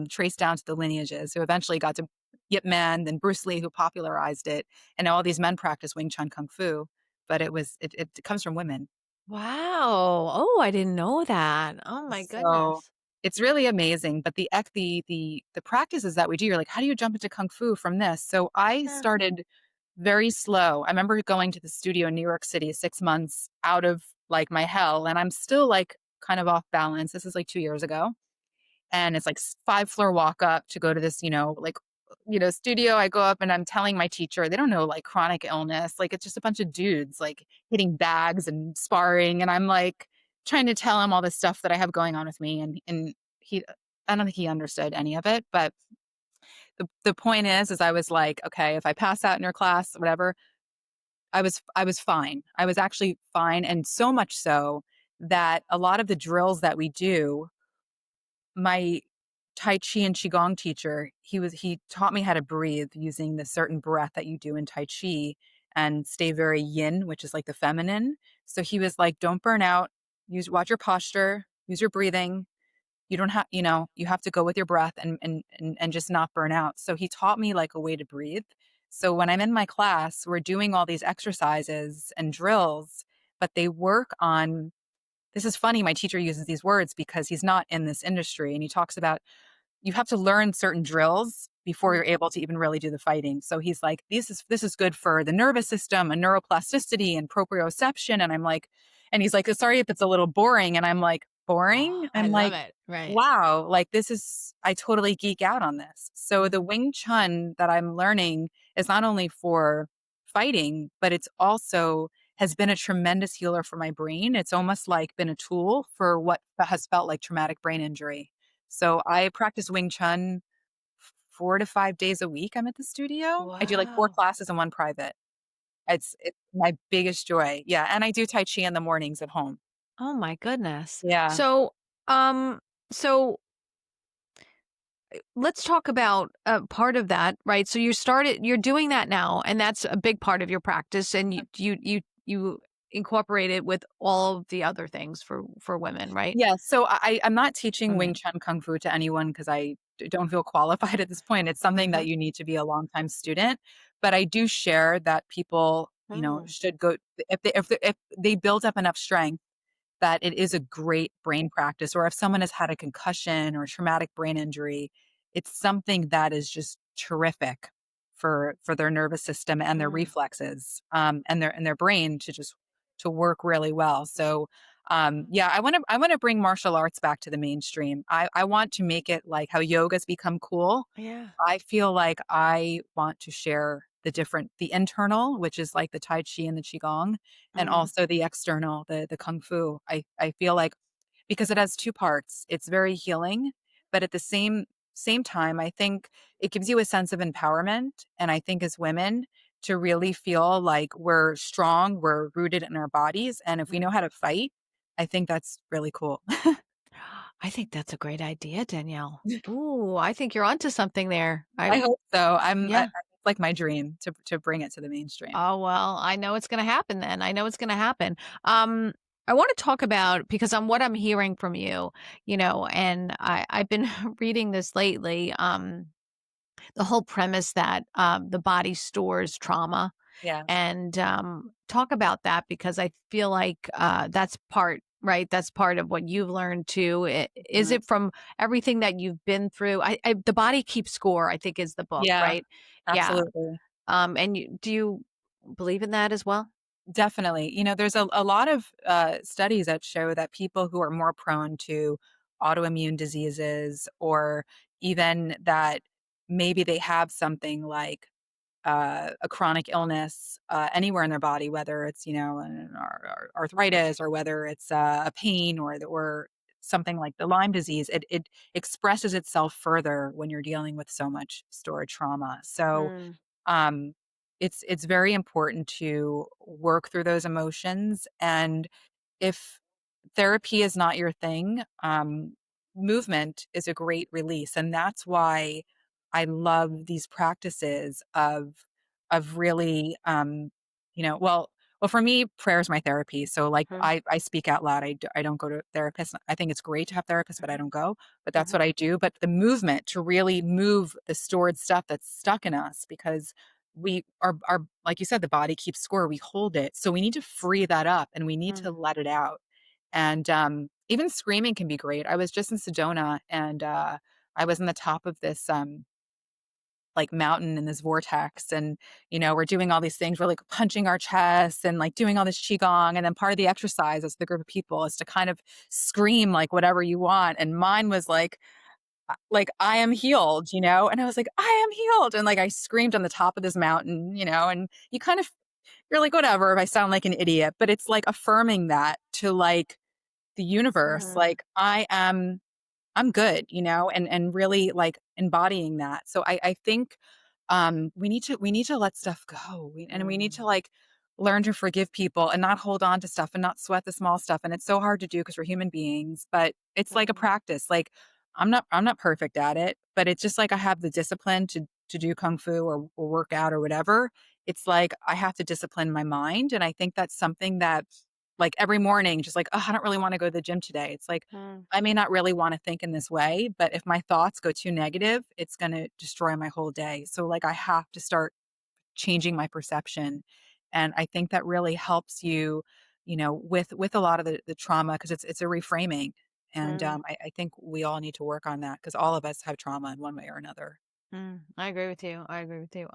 traced down to the lineages, who eventually got to Yip Man, then Bruce Lee, who popularized it, and now all these men practice Wing Chun Kung Fu, but it comes from women. Wow. Oh, I didn't know that. Oh my So, goodness. it's really amazing, but the practices that we do, you're like, "How do you jump into Kung Fu from this?" So, I Yeah. started very slow. I remember going to the studio in New York City 6 months out of, like, my hell, and I'm still, like, kind of off balance. This is, like, 2 years ago. And it's like 5-floor walk up to go to this, studio. I go up and I'm telling my teacher, they don't know like chronic illness. Like it's just a bunch of dudes like hitting bags and sparring. And I'm like trying to tell him all this stuff that I have going on with me. And he, I don't think he understood any of it. But the point is I was like, okay, if I pass out in your class, whatever, I was fine. I was actually fine. And so much so that a lot of the drills that we do, my Tai Chi and Qigong teacher, he taught me how to breathe using the certain breath that you do in Tai Chi and stay very yin, which is like the feminine. So he was like, "Don't burn out. Watch your posture, use your breathing. You don't have, you have to go with your breath and just not burn out." So he taught me like a way to breathe. So when I'm in my class, we're doing all these exercises and drills, but they work on, this is funny, my teacher uses these words because he's not in this industry, and he talks about you have to learn certain drills before Mm. you're able to even really do the fighting. So he's like, this is good for the nervous system and neuroplasticity and proprioception. And I'm like, and he's like, sorry if it's a little boring. And I'm like, Oh, boring? I I'm love like, it. Right. wow, like I totally geek out on this. So the Mhm. Wing Chun that I'm learning is not only for fighting, but it's also has been a tremendous healer for my brain. It's almost like been a tool for what has felt like traumatic brain injury. So I practice Wing Chun 4 to 5 days a week. I'm at the studio. I do like 4 Wow. classes and 1 private. It's my biggest joy. Yeah, and I do Tai Chi in the mornings at home. Oh my goodness. Yeah. Um, so let's talk about part of that, right? So you're doing that now, and that's a big part of your practice, and you incorporate it with all of the other things for women, right? Yeah, so I'm not teaching Wing Okay. Chun Kung Fu to anyone because don't feel qualified at this point. It's something that Mhm. you need to be a longtime student, but I do share that people, Mm. should go if they build up enough strength that it is a great brain practice, or if someone has had a concussion or traumatic brain injury, it's something that is just terrific for their nervous system and their Mm. reflexes, and their brain to just to work really well. So, yeah, I want to bring martial arts back to the mainstream. I want to make it like how yoga's become cool. Yeah. I feel like I want to share the internal, which is like the Tai Chi and the Qigong, and Mm. also the external, the Kung Fu. I feel like because it has 2 parts, it's very healing, but at the same time, I think it gives you a sense of empowerment, and I think as women to really feel like we're strong, we're rooted in our bodies, and if we know Mm. how to fight, I think that's really cool. I think that's a great idea, Danielle. Ooh, I think you're onto something there. I hope so. Yeah. It's like my dream to bring it to the mainstream. Oh, well, I know it's gonna happen then. I know it's gonna happen. Um, I wanna talk about because on what I'm hearing from you, and I've been reading this lately, the whole premise that, the body stores trauma Yeah. and, talk about that because I feel like, that's part right? That's part of what you've learned too. Is Mhm. it from everything that you've been through? The Body Keeps Score, I think is the book, Yeah, right? Yeah. absolutely. And do you believe in that as well? Definitely. There's a lot of studies that show that people who are more prone to autoimmune diseases, or even that maybe they have something like a chronic illness anywhere in their body, whether it's, arthritis, or whether it's a pain, or something like the Lyme disease, it expresses itself further when you're dealing with so much stored trauma. So Mm, um, it's very important to work through those emotions. And if therapy is not your thing, movement is a great release. And that's why I love these practices of really, well, for me, prayer is my therapy. So like mm, I speak out loud. I don't go to therapists. I think it's great to have therapists, but I mhm, don't go. But that's mhm, what I do. But the movement, to really move the stored stuff that's stuck in us, because we are, like you said, the body keeps score. We hold it. So we need to free that up, and we need to mm, let it out. And even screaming can be great. I was just in Sedona, and I was in the top of this like mountain in this vortex, and we're doing all these things. We're like punching our chests and like doing all this qigong, and then part of the exercise as the group of people is to kind of scream like whatever you want. And mine was like I am healed, and I was like, I am healed, and like I screamed on the top of this mountain, and you kind of, you're like, whatever if I sound like an idiot, but it's like affirming that to like the universe, mhm, like I'm good, and really like embodying that. So I think we need to let stuff go. And we need to mm, like learn to forgive people and not hold on to stuff and not sweat the small stuff. And it's so hard to do because we're human beings, but it's like a mm, practice. Like I'm not perfect at it, but it's just like I have the discipline to do kung fu or work out or whatever. It's like I have to discipline my mind. And I think that's something that like every morning, just like, oh, I don't really want to go to the gym today. It's like mm, I may not really want to think in this way, but if my thoughts go too negative, it's going to destroy my whole day. So like I have to start changing my perception. And I think that really helps you, with a lot of the trauma, because it's a reframing. And mm. I think we all need to work on that because all of us have trauma in one way or another. I agree with you. I agree with you.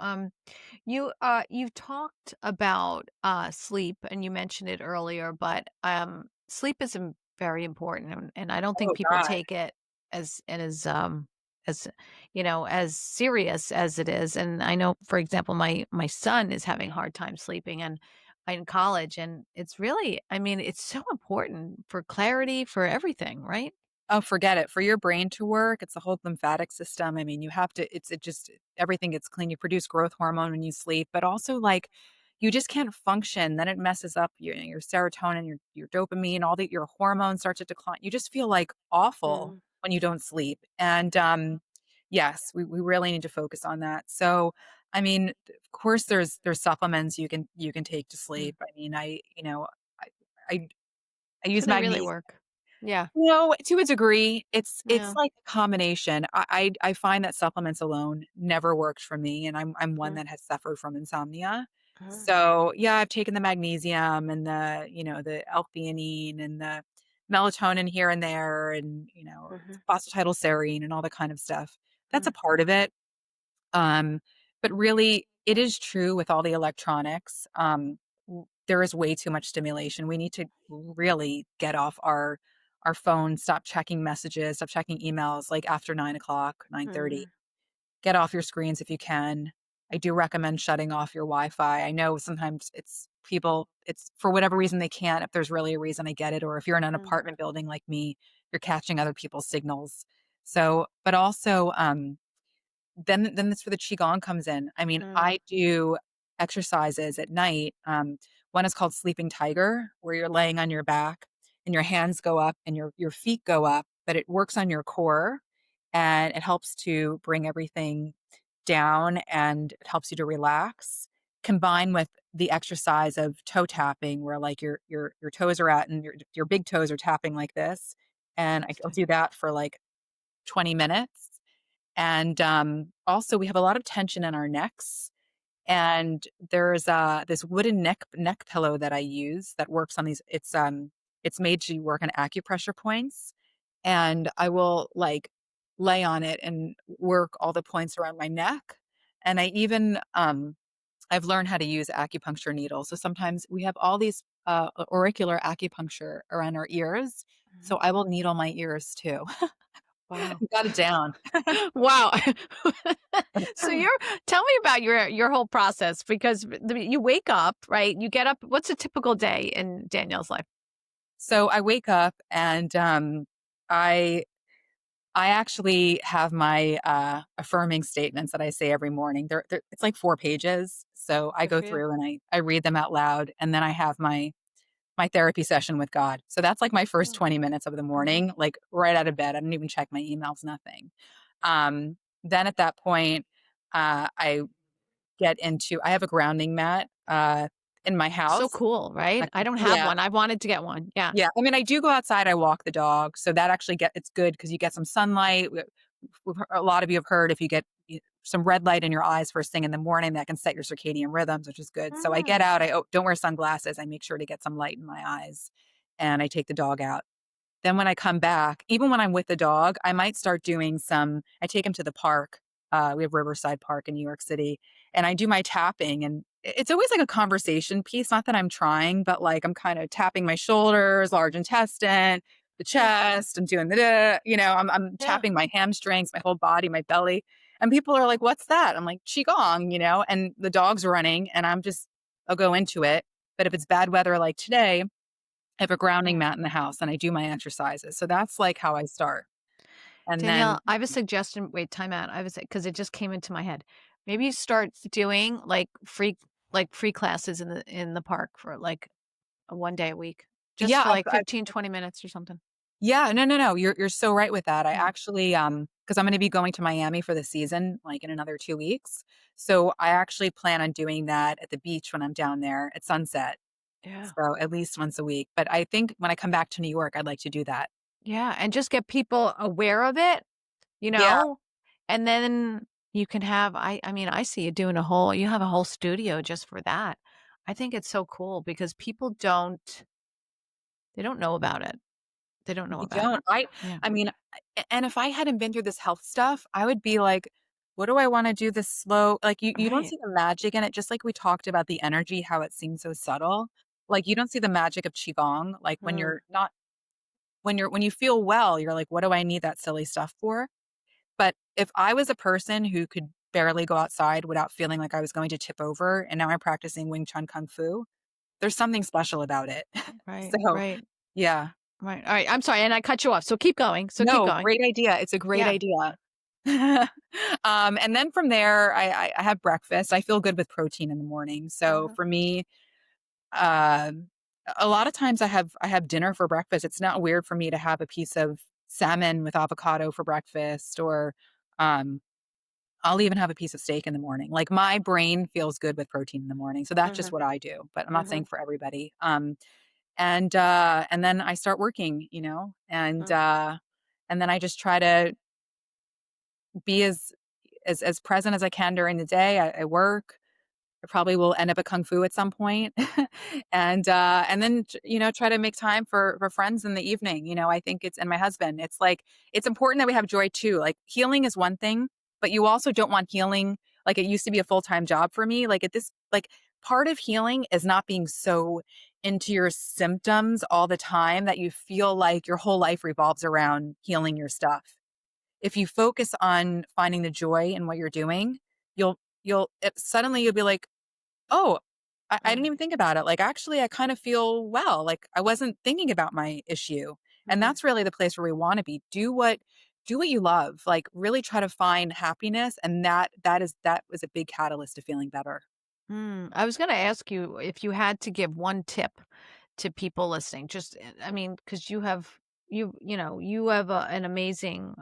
You've talked about sleep and you mentioned it earlier, but sleep is very important, and I don't think Oh people God. take it as as serious as it is. And I know, for example, my son is having a hard time sleeping and in college, and it's really, I mean, it's so important for clarity, for everything, right? Oh, forget it. For your brain to work, it's the whole lymphatic system. I mean, you have to, it just, everything gets clean. You produce growth hormone when you sleep, but also like you just can't function. Then it messes up your serotonin, your dopamine, all the, your hormones start to decline. You just feel like awful Mm, when you don't sleep. And yes, we really need to focus on that. So, I mean, of course there's supplements you can take to mm. sleep. I mean, I, I, I Do use they really magnesium. work? Yeah. No, to a degree, it's Yeah. like a combination. I find that supplements alone never worked for me, and I'm one Mm, that has suffered from insomnia. mm, So, yeah, I've taken the magnesium and the L-theanine and the melatonin here and there, and, mhm, phosphatidylserine and all that kind of stuff. That's a mm, part of it. Um, but really, it is true with all the electronics. There is way too much stimulation. We need to really get off our phone, stop checking messages, stop checking emails like after 9 o'clock, 9:30. mm, Get off your screens if you can. I do recommend shutting off your Wi-Fi. I know sometimes it's for whatever reason they can't. If there's really a reason, I get it. Or if you're in an mm, apartment building like me, you're catching other people's signals. So, but also, then that's where the qigong comes in. I mean, mm, I do exercises at night. One is called sleeping tiger, where you're laying on your back and your hands go up and your feet go up, but it works on your core and it helps to bring everything down and it helps you to relax. Combined with the exercise of toe tapping, where like your toes are at and your big toes are tapping like this, and I'll interesting. do that for like 20 minutes. And also, we have a lot of tension in our necks. And there's this wooden neck pillow that I use that works on these. It's made to work on acupressure points, and I will like lay on it and work all the points around my neck. And I've learned how to use acupuncture needles. So sometimes we have all these auricular acupuncture around our ears. So Mhm. I will needle my ears too. Wow. Got it down. Wow. So tell me about your whole process because you wake up, right? You get up. What's a typical day in Danielle's life? So I wake up and I I actually have my affirming statements that I say every morning. It's like 4 pages. So I Good go for you. through and I read them out loud, and then I have my therapy session with God. So that's like my first Mm, 20 minutes of the mhm. morning, like right out of bed. I don't even check my emails, nothing. Then at that point, I I have a grounding mat in my So house. cool, right? I don't have Yeah. one. I wanted to get one. Yeah. Yeah. I mean, I do go outside, I walk the dog. So that actually it's good because you get some sunlight. A lot of you have heard if you get some red light in your eyes first thing in the morning, that can set your circadian rhythms, which is good. So I get Mm. out, don't wear sunglasses. I make sure to get some light in my eyes and I take the dog out. Then when I come back, even when I'm with the dog, I might start doing I take him to the park. We have Riverside Park in New York City, and I do my tapping. And it's always like a conversation piece. Not that I'm trying, but like I'm kind of tapping my shoulders, large intestine, the Yeah. chest. I'm doing I'm Yeah. tapping my hamstrings, my whole body, my belly. And people are like, "What's that?" I'm like, "Qigong," and the dog's running, and I'll go into it. But if it's bad weather like today, I have a grounding Yeah. mat in the house and I do my exercises. So that's like how I start. And then Danielle, I have a suggestion. Wait, time out. Because it just came into my head. Maybe you start doing like free classes in the park for like a one day a week, just yeah, for like I've 15-20 minutes or something. yeah, no. You're so right with that. I Yeah. actually because I'm going to be going to Miami for the season like in another 2 weeks. So I actually plan on doing that at the beach when I'm down there at sunset. Yeah. So at least once a week. But I think when I come back to New York, I'd like to do that. Yeah. And just get people aware of it, you Yeah, know, and then you can have, I mean, I see you doing you have a whole studio just for that. I think it's so cool because they don't know about it. They don't know you about it. don't. Yeah. I mean, and if I hadn't been through this health stuff, I would be like, what do I want to do this slow? Like you don't Right. see the magic in it, just like we talked about the energy, how it seems so subtle. Like you don't see the magic of qigong. Like when Mm, you're not when you feel well, you're like, what do I need that silly stuff for? But if I was a person who could barely go outside without feeling like I was going to tip over, and now I'm practicing Wing Chun Kung Fu, there's something special about it. right. So Right. yeah. Right. All right. I'm sorry. And I cut you off. So keep going. So keep No, going. great idea. It's a great Yeah. idea. And then from there, I have breakfast. I feel good with protein in the morning. So Uh-huh. for me, um, a lot of times I have dinner for breakfast. It's not weird for me to have a piece of salmon with avocado for breakfast, or um, I'll even have a piece of steak in the morning. Like my brain feels good with protein in the morning. So that's just Mhm. what I do. But I'm not saying Mhm. for everybody. And then I start working, Mm. and then I just try to be as present as I can during the day. I work. I probably will end up at kung fu at some point, and then try to make time for friends in the evening. I think and my husband. It's like it's important that we have joy too. Like healing is one thing, but you also don't want healing like it used to be a full-time job for me. Like at this like part of healing is not being so into your symptoms all the time that you feel like your whole life revolves around healing your stuff. If you focus on finding the joy in what you're doing, suddenly you'll be like, "Oh, I didn't Mm. even think about it. Like, actually, I kind of feel well. Like, I wasn't thinking about my issue." And Mhm. that's really the place where we want to be. Do what you love. Like, really try to find happiness, and that was a big catalyst to feeling better. I was gonna ask you if you had to give one tip to people listening, just, I mean, because you have an amazing,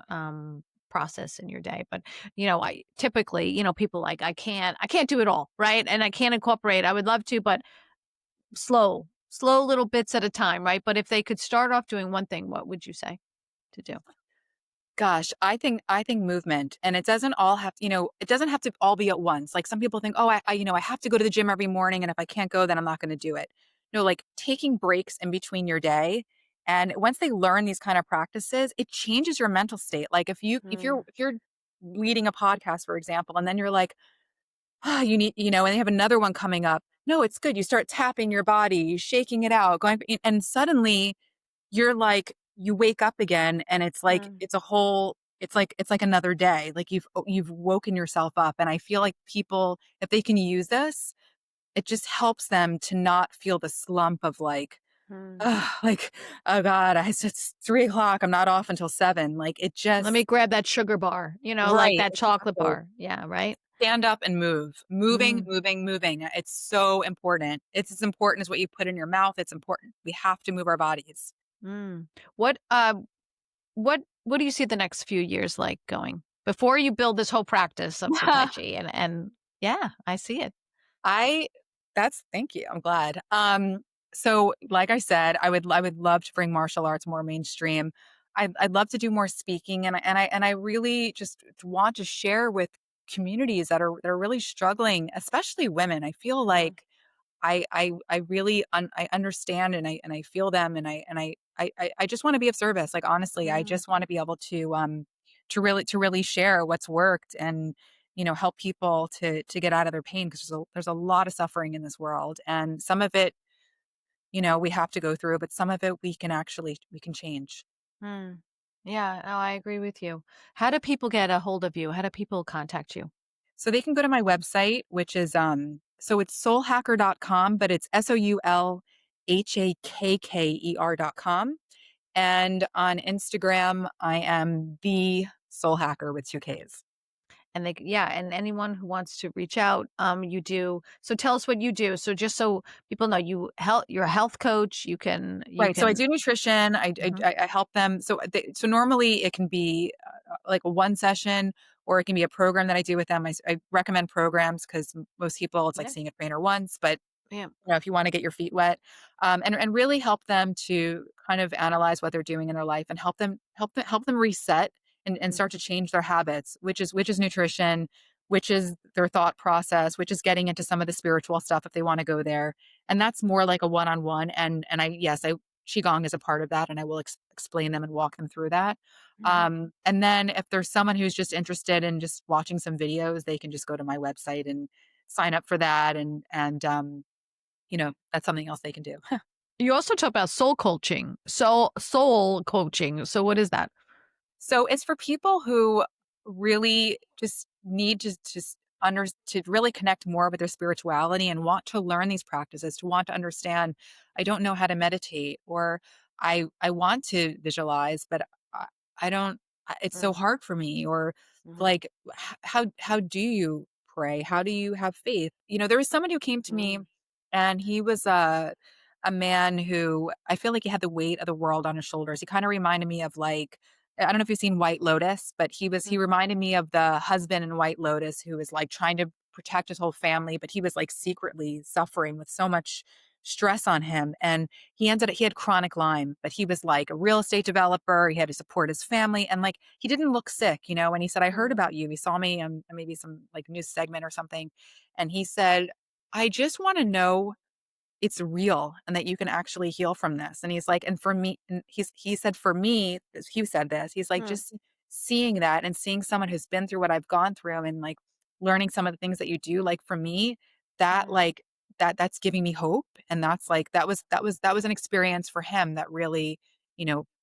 process in your day, but, I typically, people like, I can't do it all, right? And I can't incorporate I would love to, but slow little bits at a time, right? But if they could start off doing one thing, what would you say to do? Gosh, I think movement, and it doesn't all have it doesn't have to all be at once. Like some people think, "Oh, I have to go to the gym every morning, and if I can't go, then I'm not going to do it." No, like taking breaks in between your day, and once they learn these kind of practices, it changes your mental state. Like Mm, if you're leading a podcast, for example, and then you're like, "Ah, you need," and they have another one coming up. No, it's good. You start tapping your body, shaking it out, and suddenly you're like, you wake up again and it's like mm, it's a whole it's like another day. Like you've woken yourself up. And I feel like people, if they can use this, it just helps them to not feel the slump of like, Mm. oh, like, oh God, it's 3 o'clock. I'm not off until 7. Like it Let me just, grab that sugar bar, like right. that chocolate Exactly. bar. Yeah, right? Stand up and move. Moving, Mm, moving, moving. It's so important. It's as important as what you put in your mouth. It's important. We have to move our bodies. mm. What, what do you see the next few years like going? Before you build this whole practice of the Tai Chi and yeah, I see it. I thank you. I'm glad. So like I said, I would love to bring martial arts more mainstream. I'd love to do more speaking, and I really just want to share with communities that are really struggling, especially women. I feel Mm, like I really I understand, and I feel them, and I just want to be of service. Like honestly, I mm, just want to be able to really share what's worked, and help people to get out of their pain, because there's a lot of suffering in this world, and some of it we have to go through, but some of it we can change. mm. Yeah, no, I agree with you. How do people get a hold of you? How do people contact you? So they can go to my website, which is so it's soulhacker.com, but it's soulhakker.com. And on Instagram, I am the soul hacker with 2 Ks. And yeah, and anyone who wants to reach out, you do. So tell us what you do. So just so people know, you're a health coach. You Right. So I can. do nutrition. Mhm. I help them. So normally it can be like a one session, or it can be a program that I do with them. I recommend programs because most people, it's like Yeah, seeing a trainer once, but yeah. if you want to get your feet wet, and really help them to kind of analyze what they're doing in their life, and help them reset, and Mm, start to change their habits, which is nutrition, which is their thought process, which is getting into some of the spiritual stuff if they want to go there. And that's more like a one-on-one. And I, yes, I qigong is a part of that, and I will explain them and walk them through that. mhm, And then if there's someone who's just interested in just watching some videos, they can just go to my website and sign up for that, and that's something else they can do. You also talk about soul coaching. So what is that? So it's for people who really just need to just to really connect more with their spirituality, and want to learn these practices, to want to understand, I don't know how to meditate, or I want to visualize, but I, I don't it's so Mm, hard for me, or mhm, like how do you pray? How do you have faith? There was someone who came to me, mm, and he was a man who I feel like he had the weight of the world on his shoulders. He kind of reminded me of like, I don't know if you've seen White Lotus, but he mm, reminded me of the husband in White Lotus who was like trying to protect his whole family, but he was like secretly suffering with so much stress on him. And he had chronic Lyme, but he was like a real estate developer. He had to support his family, and like he didn't look sick, and he said, I heard mm, about you. He saw me on maybe some like news segment or something. And he said, I just want to know it's real, and that you can actually heal from this. And he's like, and for me, and he said, for me, he said this, he's like, mm, just seeing that, and seeing someone who's been through what I've gone through, and like learning some of the things that you do, like for me, that mm, like that's giving me hope. And that's like that was an experience for him that really,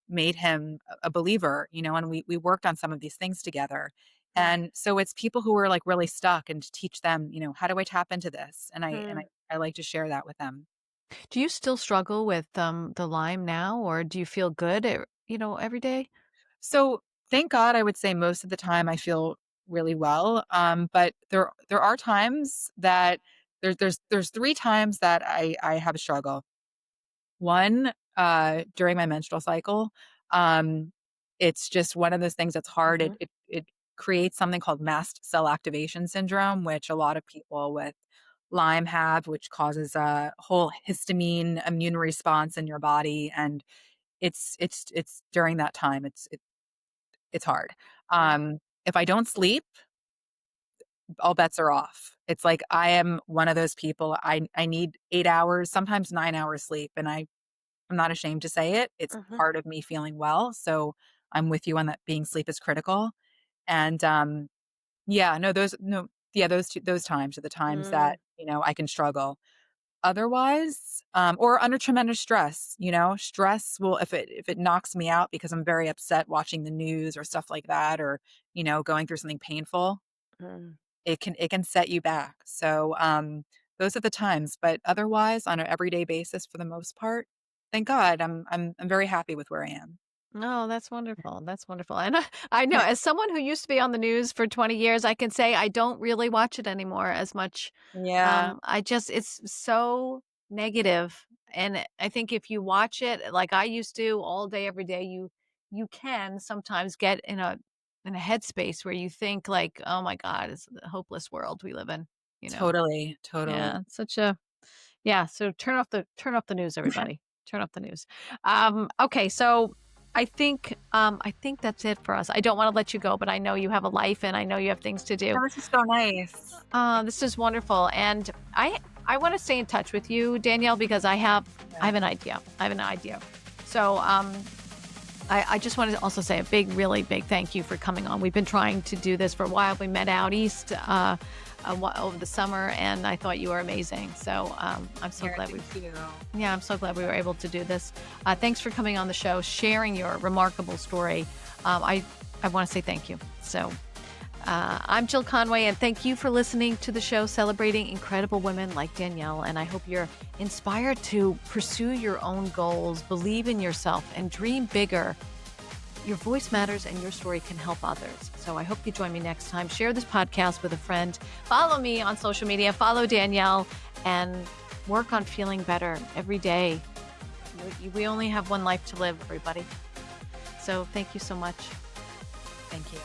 made him a believer, and we worked on some of these things together. mm, And so it's people who are like really stuck, and to teach them, how do I tap into this? And mm. I like to share that with them. Do you still struggle with the Lyme now, or do you feel good, every day? So thank God, I would say most of the time I feel really well. But there are times that there's 3 times that I have a struggle. One, during my menstrual cycle. Um, it's just one of those things that's hard. Mhm, It creates something called mast cell activation syndrome, which a lot of people with Lyme have, which causes a whole histamine immune response in your body. And it's during that time, it's hard. mm, If I don't sleep, all bets are off. It's like I am one of those people. I need 8 hours, sometimes 9 hours sleep, and I'm not ashamed to say it. It's mhm, part of me feeling well. So I'm with you on that. Being sleep is critical. And yeah, no, those no, yeah, those times are the times mm. that I can struggle. Otherwise, or under tremendous stress, stress will, if it knocks me out because I'm very upset watching the news or stuff like that, or, going through something painful, Mm. it can set you back. So, those are the times, but otherwise on an everyday basis for the most part, thank God, I'm very happy with where I am. No, that's wonderful. That's wonderful. And I know as someone who used to be on the news for 20 years, I can say I don't really watch it anymore as much. Yeah, It's so negative. And I think if you watch it like I used to all day, every day, you can sometimes get in a headspace where you think like, oh my God, it's a hopeless world we live in, you know. totally, Yeah, totally. it's such a yeah, so turn off the news, everybody. Turn off the news. Okay, so I think that's it for us. I don't want to let you go, but I know you have a life and I know you have things to do. That was just so nice. This is wonderful, and I want to stay in touch with you, Danielle, because I Yeah. have an idea. I have an idea. So I just wanted to also say a big, really big thank you for coming on. We've been trying to do this for a while. We met out east over the summer, and I thought you were amazing. So I'm so Here, glad thank you. yeah, I'm so glad we were able to do this. Thanks for coming on the show, sharing your remarkable story. I want to say thank you. So I'm Jill Conway, and thank you for listening to the show celebrating incredible women like Danielle. And I hope you're inspired to pursue your own goals, believe in yourself, and dream bigger. Your voice matters and your story can help others. So I hope you join me next time. Share this podcast with a friend. Follow me on social media. Follow Danielle and work on feeling better every day. We only have one life to live, everybody. So thank you so much. Thank you.